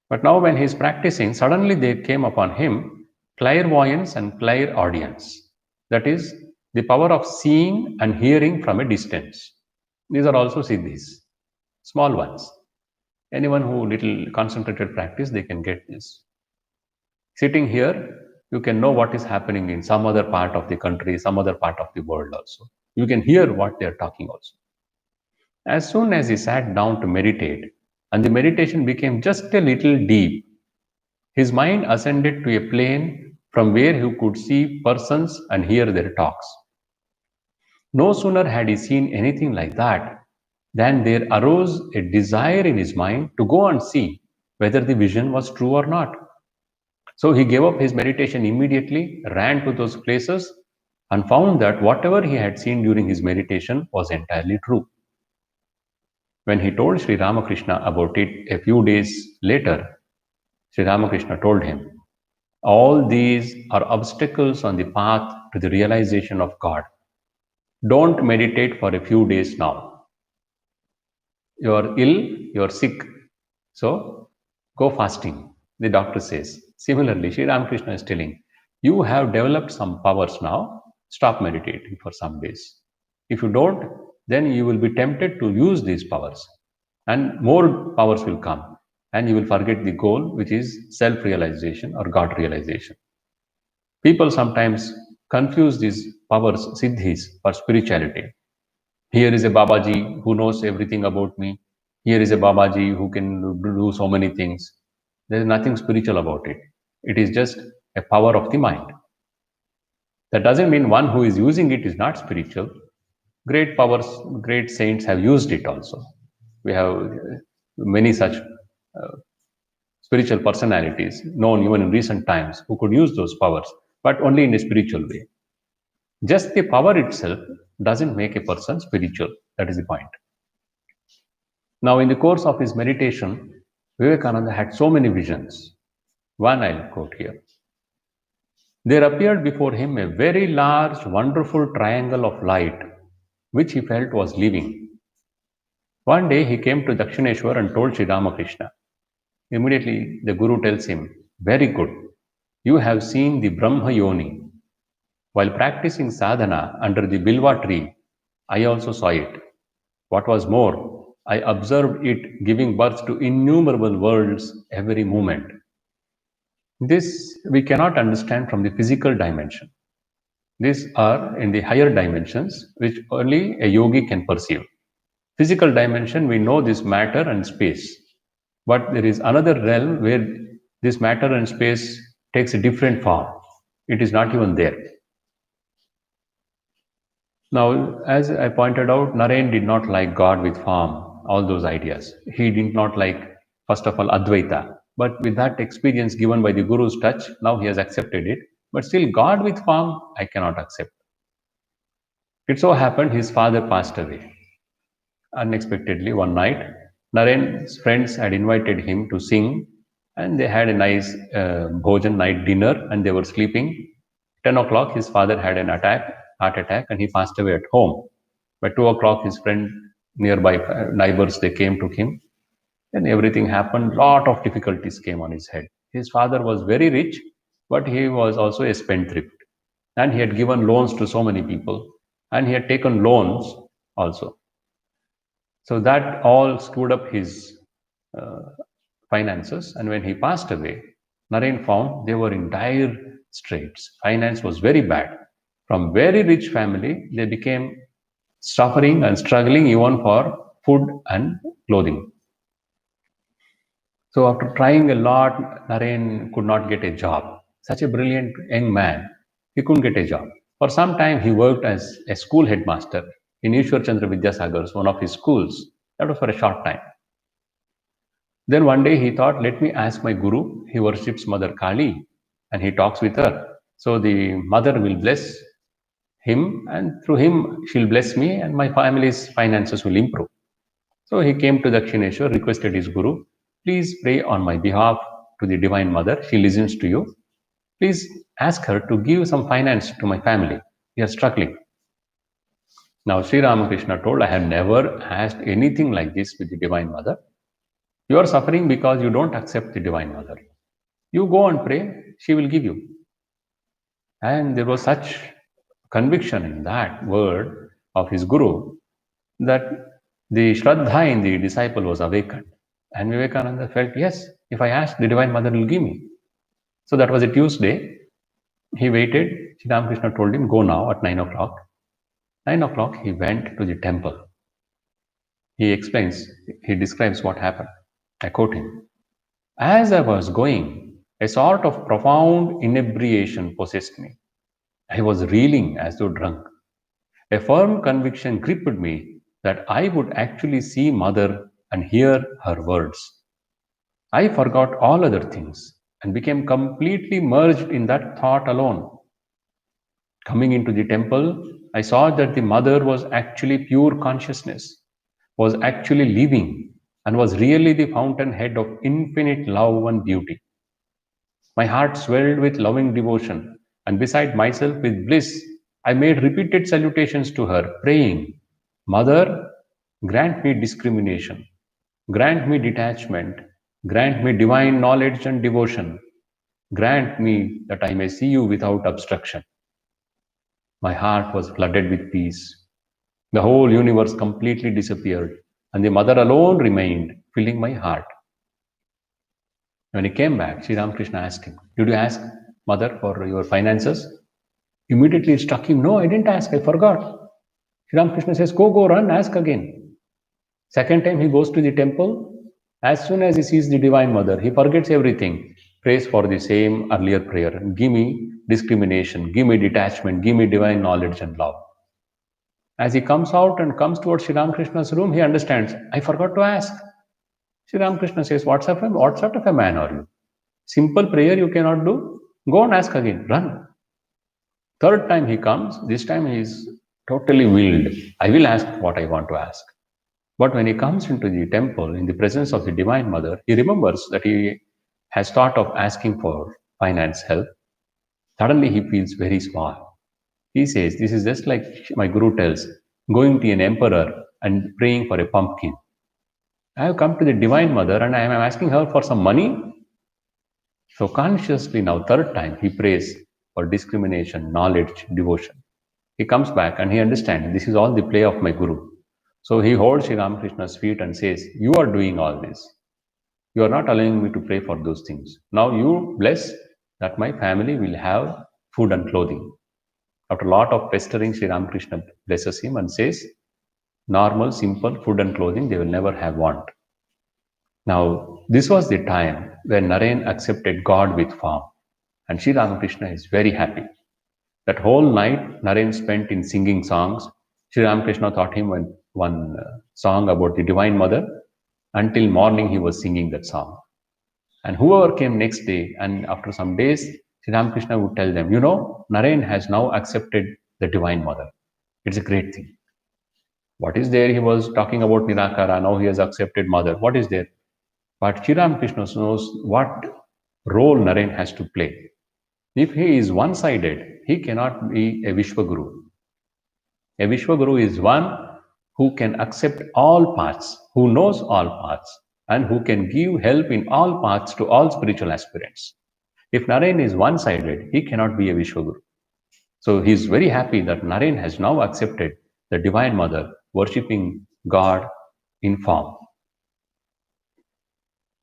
S1: But now when he is practicing, suddenly they came upon him clairvoyance and clairaudience. That is, the power of seeing and hearing from a distance. These are also siddhis. small ones. Anyone who little concentrated practice, they can get this. Sitting here, you can know what is happening in some other part of the country, some other part of the world also. You can hear what they are talking also. As soon as he sat down to meditate, and the meditation became just a little deep, his mind ascended to a plane from where he could see persons and hear their talks. No sooner had he seen anything like that than there arose a desire in his mind to go and see whether the vision was true or not. So he gave up his meditation immediately, ran to those places, and found that whatever he had seen during his meditation was entirely true. When he told Sri Ramakrishna about it a few days later, Sri Ramakrishna told him, all these are obstacles on the path to the realization of God. Don't meditate for a few days now. You are ill, you are sick. So go fasting, the doctor says. Similarly, Sri Ramakrishna is telling, you have developed some powers now, stop meditating for some days. If you don't, then you will be tempted to use these powers, and more powers will come, and you will forget the goal, which is self realization or God realization. People sometimes confuse these powers, siddhis, for spirituality. Here is a Babaji who knows everything about me. Here is a Babaji who can do so many things. There is nothing spiritual about it. It is just a power of the mind. That doesn't mean one who is using it is not spiritual. Great powers, great saints have used it also. We have many such spiritual personalities known even in recent times who could use those powers, but only in a spiritual way. Just the power itself doesn't make a person spiritual. That is the point. Now, in the course of his meditation, Vivekananda had so many visions. One I'll quote here. There appeared before him a very large, wonderful triangle of light, which he felt was living. One day he came to Dakshineshwar and told Sri Ramakrishna. Immediately the Guru tells him, very good, you have seen the Brahma Yoni. While practicing sadhana under the Bilva tree, I also saw it. What was more, I observed it giving birth to innumerable worlds every moment. This we cannot understand from the physical dimension. These are in the higher dimensions, which only a yogi can perceive. Physical dimension, we know this matter and space. But there is another realm where this matter and space takes a different form. It is not even there. Now, as I pointed out, Naren did not like God with form, all those ideas. He did not like, first of all, Advaita. But with that experience given by the Guru's touch, now he has accepted it. But still, God with form, I cannot accept. It so happened his father passed away. Unexpectedly, one night, Naren's friends had invited him to sing, and they had a nice bhojan night dinner, and they were sleeping. 10 o'clock, his father had an heart attack, and he passed away at home. By 2 o'clock, his friend, nearby neighbors, they came to him, and everything happened. Lot of difficulties came on his head. His father was very rich, but he was also a spendthrift, and he had given loans to so many people, and he had taken loans also. So that all screwed up his uh, finances. And when he passed away, Naren found they were in dire straits. Finance was very bad. From very rich family, they became suffering and struggling even for food and clothing. So after trying a lot, Naren could not get a job. Such a brilliant young man, he couldn't get a job. For some time, he worked as a school headmaster in Ishwar Chandra Vidyasagar's one of his schools. That was for a short time. Then one day he thought, let me ask my guru. He worships Mother Kali and he talks with her. So the mother will bless him, and through him she'll bless me, and my family's finances will improve. So he came to Dakshineshwar, requested his guru, please pray on my behalf to the Divine Mother. She listens to you. Please ask her to give some finance to my family. We are struggling. Now Sri Ramakrishna told, I have never asked anything like this with the Divine Mother. You are suffering because you don't accept the Divine Mother. You go and pray, she will give you. And there was such conviction in that word of his guru that The Shraddha in the disciple was awakened. And Vivekananda felt, yes, if I ask, the Divine Mother will give me. So that was a Tuesday. He waited. Sri Ramakrishna told him, go now at 9 o'clock. 9 o'clock, he went to the temple. He explains, he describes what happened. I quote him. As I was going, a sort of profound inebriation possessed me. I was reeling as though drunk. A firm conviction gripped me that I would actually see Mother and hear her words. I forgot all other things and became completely merged in that thought alone. Coming into the temple, I saw that the Mother was actually pure consciousness, was actually living, and was really the fountainhead of infinite love and beauty. My heart swelled with loving devotion, and beside myself with bliss, I made repeated salutations to her, praying, Mother, grant me discrimination, grant me detachment, grant me divine knowledge and devotion, grant me that I may see you without obstruction. My heart was flooded with peace. The whole universe completely disappeared, and the Mother alone remained, filling my heart. When he came back, Sri Ramakrishna asked him, did you ask Mother for your finances? Immediately it struck him, no, I didn't ask, I forgot. Sri Ramakrishna says, go, run, ask again. Second time he goes to the temple. As soon as he sees the Divine Mother, he forgets everything, prays for the same earlier prayer. Give me discrimination, give me detachment, give me divine knowledge and love. As he comes out and comes towards Sri Ramakrishna's room, he understands, I forgot to ask. Sri Ramakrishna says, what sort of a man are you? Simple prayer you cannot do? Go and ask again, run. Third time he comes, this time he is totally willed. I will ask what I want to ask. But when he comes into the temple in the presence of the Divine Mother, he remembers that he has thought of asking for finance help. Suddenly he feels very small. He says, this is just like my Guru tells, going to an emperor and praying for a pumpkin. I have come to the Divine Mother and I am asking her for some money. So consciously now, third time, he prays for discrimination, knowledge, devotion. He comes back and he understands this is all the play of my Guru. So he holds Sri Ramakrishna's feet and says, you are doing all this. You are not allowing me to pray for those things. Now you bless that my family will have food and clothing. After a lot of pestering, Sri Ramakrishna blesses him and says, normal, simple food and clothing, they will never have want. Now, this was the time when Naren accepted God with form. And Sri Ramakrishna is very happy. That whole night, Naren spent in singing songs. Sri Ramakrishna taught him one song about the Divine Mother. Until morning, he was singing that song. And whoever came next day, and after some days, Sri Ramakrishna would tell them, you know, Naren has now accepted the Divine Mother. It's a great thing. What is there? He was talking about Nirakara. Now he has accepted Mother. What is there? But Sri Ramakrishna knows what role Naren has to play. If he is one-sided, he cannot be a Vishwaguru. A Vishwaguru is one who can accept all paths, who knows all paths, and who can give help in all paths to all spiritual aspirants. If Naren is one-sided, he cannot be a Vishwaguru. So he is very happy that Naren has now accepted the Divine Mother, worshipping God in form.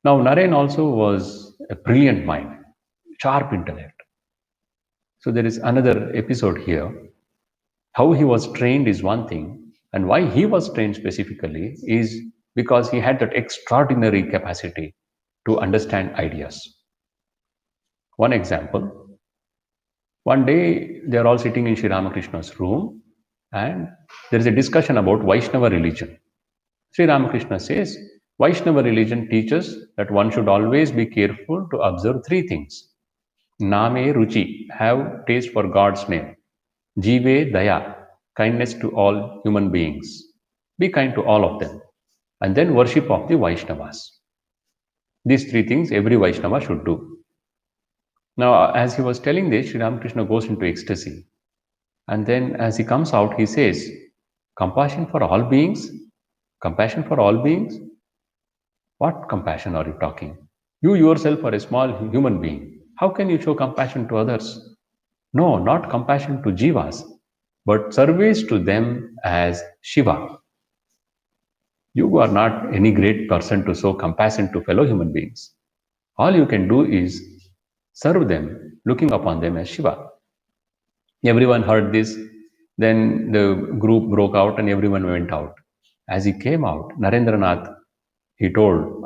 S1: Now, Naren also was a brilliant mind, sharp intellect. So there is another episode here. How he was trained is one thing, and why he was trained specifically is because he had that extraordinary capacity to understand ideas. One example, one day they are all sitting in Sri Ramakrishna's room and there is a discussion about Vaishnava religion. Sri Ramakrishna says, Vaishnava religion teaches that one should always be careful to observe three things. Name Ruchi, have taste for God's name. Jive Daya, kindness to all human beings. Be kind to all of them. And then worship of the Vaishnavas. These three things every Vaishnava should do. Now, as he was telling this, Sri Ramakrishna goes into ecstasy. And then as he comes out, he says, compassion for all beings? Compassion for all beings? What compassion are you talking? You yourself are a small human being. How can you show compassion to others? No, not compassion to jivas, but service to them as Shiva. You are not any great person to show compassion to fellow human beings. All you can do is serve them, looking upon them as Shiva. Everyone heard this. Then the group broke out and everyone went out. As he came out, Narendranath, he told,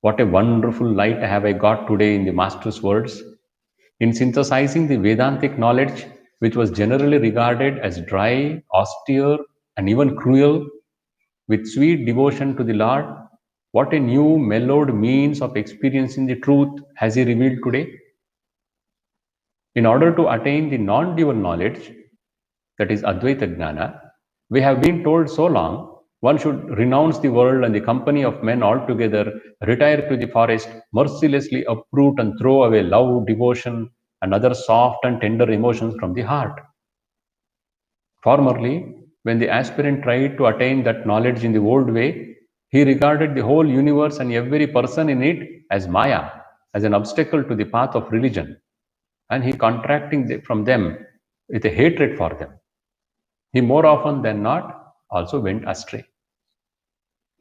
S1: what a wonderful light have I got today in the Master's words. In synthesizing the Vedantic knowledge, which was generally regarded as dry, austere, and even cruel, with sweet devotion to the Lord, what a new, mellowed means of experiencing the truth has he revealed today. In order to attain the non-dual knowledge, that is Advaita Jnana, we have been told so long one should renounce the world and the company of men altogether, retire to the forest, mercilessly uproot and throw away love, devotion, and other soft and tender emotions from the heart. Formerly, when the aspirant tried to attain that knowledge in the old way, he regarded the whole universe and every person in it as Maya, as an obstacle to the path of religion, and he contracting from them with a hatred for them. He more often than not also went astray.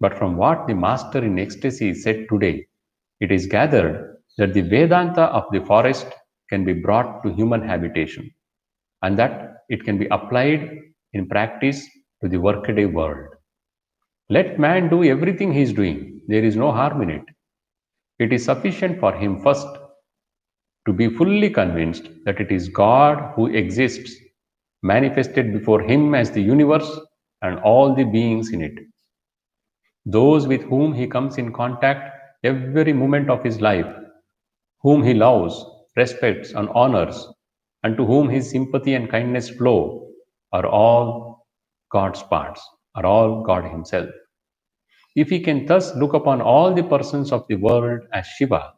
S1: But from what the Master in ecstasy said today, it is gathered that the Vedanta of the forest can be brought to human habitation and that it can be applied in practice to the workaday world. Let man do everything he is doing, there is no harm in it. It is sufficient for him first to be fully convinced that it is God who exists, manifested before him as the universe and all the beings in it. Those with whom he comes in contact every moment of his life, whom he loves, respects, and honors, and to whom his sympathy and kindness flow, are all God's parts, are all God himself. If he can thus look upon all the persons of the world as Shiva,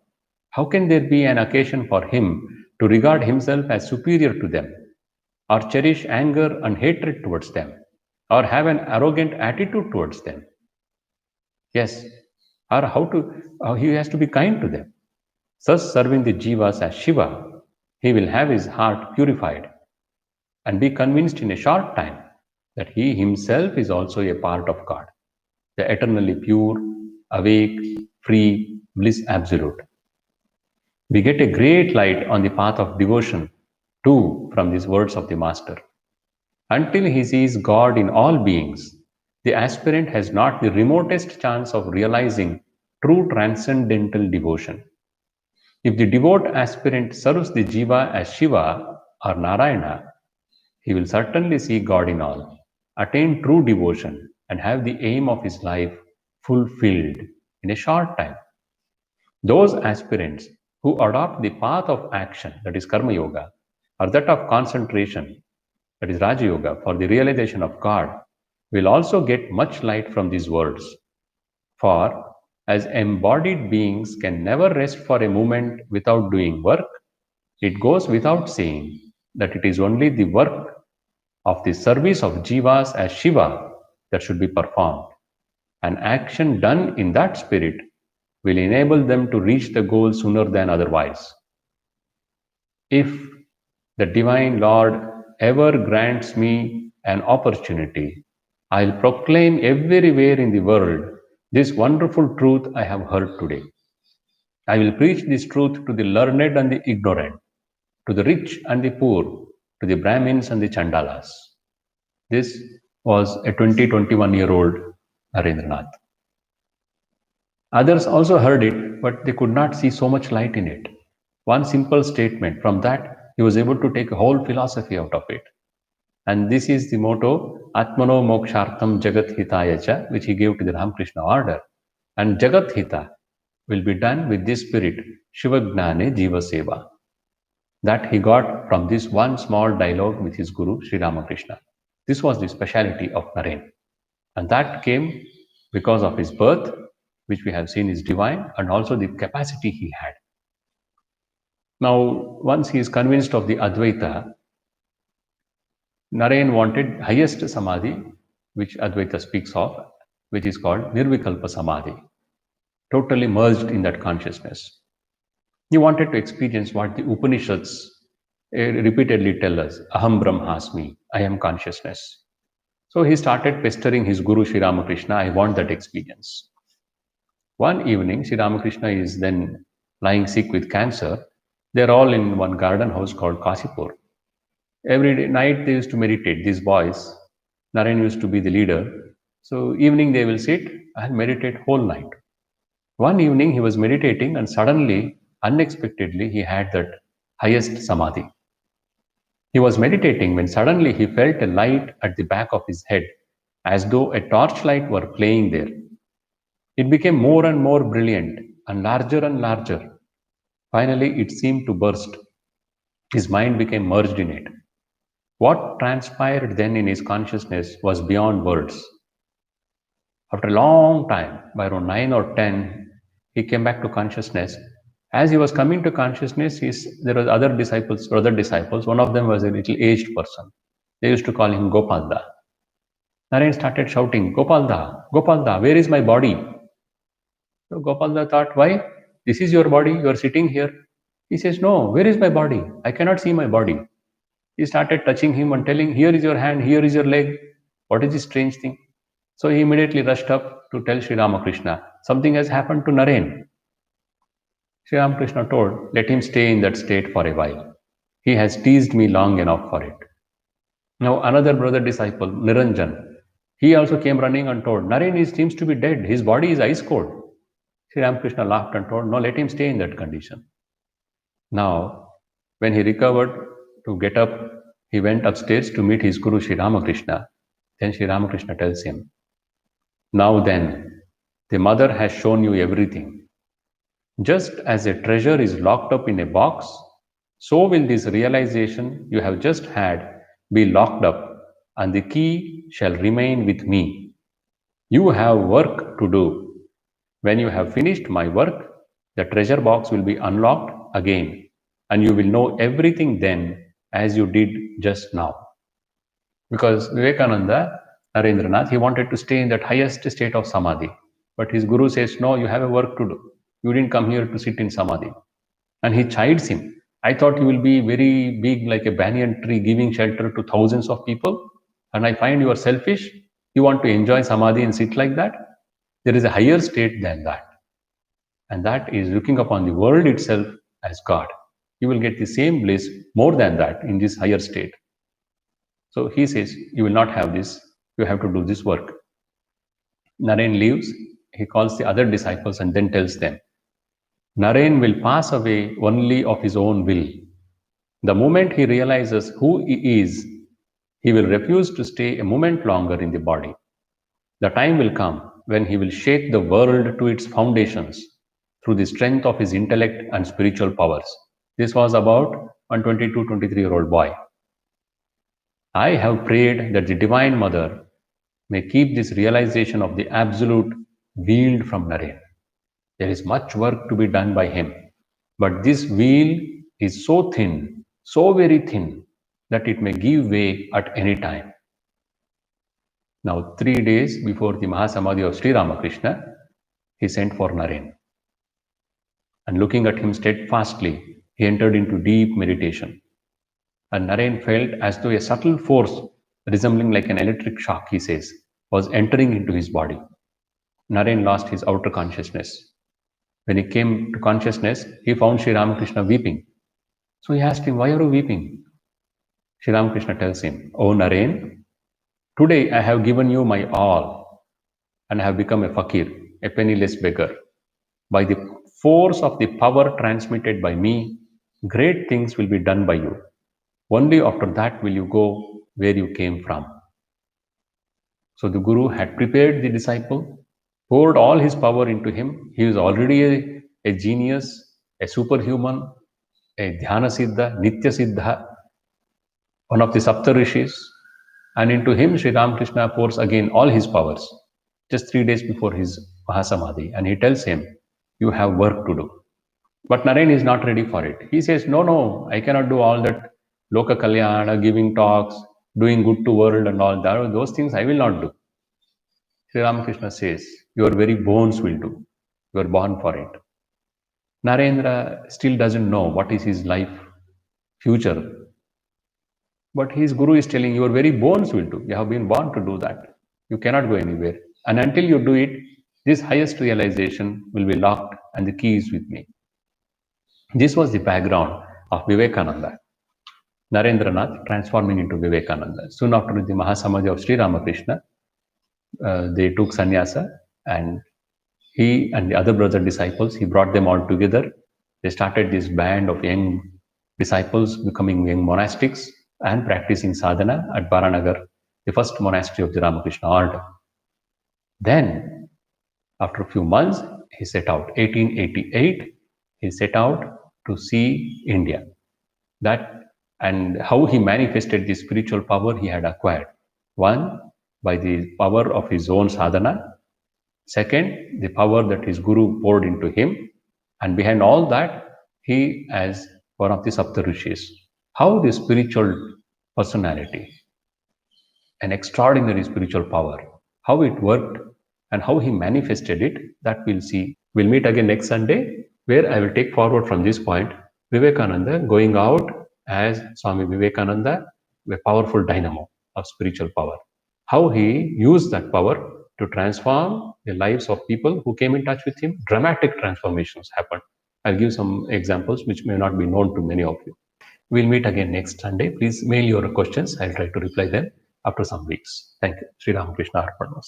S1: how can there be an occasion for him to regard himself as superior to them, or cherish anger and hatred towards them, or have an arrogant attitude towards them? Yes, or how he has to be kind to them. Thus, serving the jivas as Shiva, he will have his heart purified and be convinced in a short time that he himself is also a part of God, the eternally pure, awake, free, bliss absolute. We get a great light on the path of devotion too from these words of the Master. Until he sees God in all beings, the aspirant has not the remotest chance of realizing true transcendental devotion. If the devout aspirant serves the jiva as Shiva or Narayana, he will certainly see God in all, attain true devotion, and have the aim of his life fulfilled in a short time. Those aspirants who adopt the path of action, that is Karma Yoga, or that of concentration, that is Raja Yoga, for the realization of God, will also get much light from these words. For as embodied beings can never rest for a moment without doing work, it goes without saying that it is only the work of the service of jivas as Shiva that should be performed. An action done in that spirit will enable them to reach the goal sooner than otherwise. If the Divine Lord ever grants me an opportunity, I'll proclaim everywhere in the world this wonderful truth I have heard today. I will preach this truth to the learned and the ignorant, to the rich and the poor, to the Brahmins and the Chandalas. This was a 21-year-old Narendranath. Others also heard it, but they could not see so much light in it. One simple statement, from that he was able to take a whole philosophy out of it. And this is the motto, Atmano Mokshartham Jagat Hitaya Cha, which he gave to the Ramakrishna order. And Jagat Hita will be done with this spirit, Shiva Gnane Jiva Seva. That he got from this one small dialogue with his Guru, Sri Ramakrishna. This was the speciality of Naren. And that came because of his birth, which we have seen is divine, and also the capacity he had. Now, once he is convinced of the Advaita, Narayan wanted highest samadhi, which Advaita speaks of, which is called Nirvikalpa Samadhi, totally merged in that consciousness. He wanted to experience what the Upanishads repeatedly tell us, Aham Brahmasmi, I am consciousness. So he started pestering his Guru Sri Ramakrishna, I want that experience. One evening, Sri Ramakrishna is then lying sick with cancer. They're all in one garden house called Kasipur. Every day, night they used to meditate, these boys. Naren used to be the leader. So evening they will sit and meditate whole night. One evening he was meditating and suddenly, unexpectedly, he had that highest samadhi. He was meditating when suddenly he felt a light at the back of his head, as though a torchlight were playing there. It became more and more brilliant and larger and larger. Finally, it seemed to burst. His mind became merged in it. What transpired then in his consciousness was beyond words. After a long time, by around 9 or 10, he came back to consciousness. As he was coming to consciousness, there were other disciples. One of them was a little aged person. They used to call him Gopalda. Naren started shouting, Gopalda, Gopalda, where is my body? So Gopalda thought, why? This is your body, you are sitting here. He says, no, where is my body? I cannot see my body. He started touching him and telling, here is your hand, here is your leg. What is this strange thing? So he immediately rushed up to tell Sri Ramakrishna, something has happened to Naren. Sri Ramakrishna told, let him stay in that state for a while. He has teased me long enough for it. Now another brother disciple, Niranjan, he also came running and told, Naren seems to be dead. His body is ice cold. Sri Ramakrishna laughed and told, no, let him stay in that condition. Now, when he recovered to get up, he went upstairs to meet his Guru Sri Ramakrishna. Then Sri Ramakrishna tells him, now then, the mother has shown you everything. Just as a treasure is locked up in a box, so will this realization you have just had be locked up, and the key shall remain with me. You have work to do. When you have finished my work, the treasure box will be unlocked again, and you will know everything then as you did just now. Because Vivekananda, Narendranath, he wanted to stay in that highest state of samadhi. But his guru says, no, you have a work to do. You didn't come here to sit in samadhi. And he chides him. I thought you will be very big like a banyan tree giving shelter to thousands of people. And I find you are selfish. You want to enjoy samadhi and sit like that. There is a higher state than that. And that is looking upon the world itself as God. You will get the same bliss more than that in this higher state. So he says, you will not have this. You have to do this work. Naren leaves. He calls the other disciples and then tells them, Naren will pass away only of his own will. The moment he realizes who he is, he will refuse to stay a moment longer in the body. The time will come when he will shake the world to its foundations through the strength of his intellect and spiritual powers. This was about a 22-23-year-old boy. I have prayed that the Divine Mother may keep this realization of the Absolute veiled from Naren. There is much work to be done by him, but this veil is so thin, so very thin, that it may give way at any time. Now, 3 days before the Mahasamadhi of Sri Ramakrishna, he sent for Naren. And looking at him steadfastly, he entered into deep meditation. And Naren felt as though a subtle force, resembling like an electric shock, he says, was entering into his body. Naren lost his outer consciousness. When he came to consciousness, he found Sri Ramakrishna weeping. So he asked him, why are you weeping? Sri Ramakrishna tells him, oh Naren, today I have given you my all and I have become a fakir, a penniless beggar. By the force of the power transmitted by me, great things will be done by you. Only after that will you go where you came from. So the Guru had prepared the disciple, poured all his power into him. He was already a genius, a superhuman, a Dhyana Siddha, Nitya Siddha, one of the Sapta Rishis. And into him, Sri Ramakrishna pours again all his powers, just 3 days before his Mahasamadhi. And he tells him, you have work to do. But Naren is not ready for it. He says, no, I cannot do all that Loka Kalyana, giving talks, doing good to world and all that. Those things I will not do. Sri Ramakrishna says, your very bones will do. You are born for it. Narendra still doesn't know what is his life future. But his guru is telling your very bones will do. You have been born to do that. You cannot go anywhere. And until you do it, this highest realization will be locked and the key is with me. This was the background of Vivekananda. Narendranath transforming into Vivekananda. Soon after the Mahasamadhi of Sri Ramakrishna, they took sannyasa, and he and the other brother disciples, he brought them all together. They started this band of young disciples becoming young monastics and practicing sadhana at Baranagar, the first monastery of the Ramakrishna order. Then, after a few months, he set out. 1888, he set out to see India. That and how he manifested the spiritual power he had acquired. One, by the power of his own sadhana. Second, the power that his guru poured into him. And behind all that, he as one of the Saptarishis. How the spiritual personality, an extraordinary spiritual power, how it worked and how he manifested it, that we'll see. We'll meet again next Sunday, where I will take forward from this point Vivekananda going out as Swami Vivekananda, a powerful dynamo of spiritual power. How he used that power to transform the lives of people who came in touch with him. Dramatic transformations happened. I'll give some examples which may not be known to many of you. We'll meet again next Sunday. Please mail your questions. I'll try to reply them after some weeks. Thank you. Sri Ramakrishna Arpanamastu.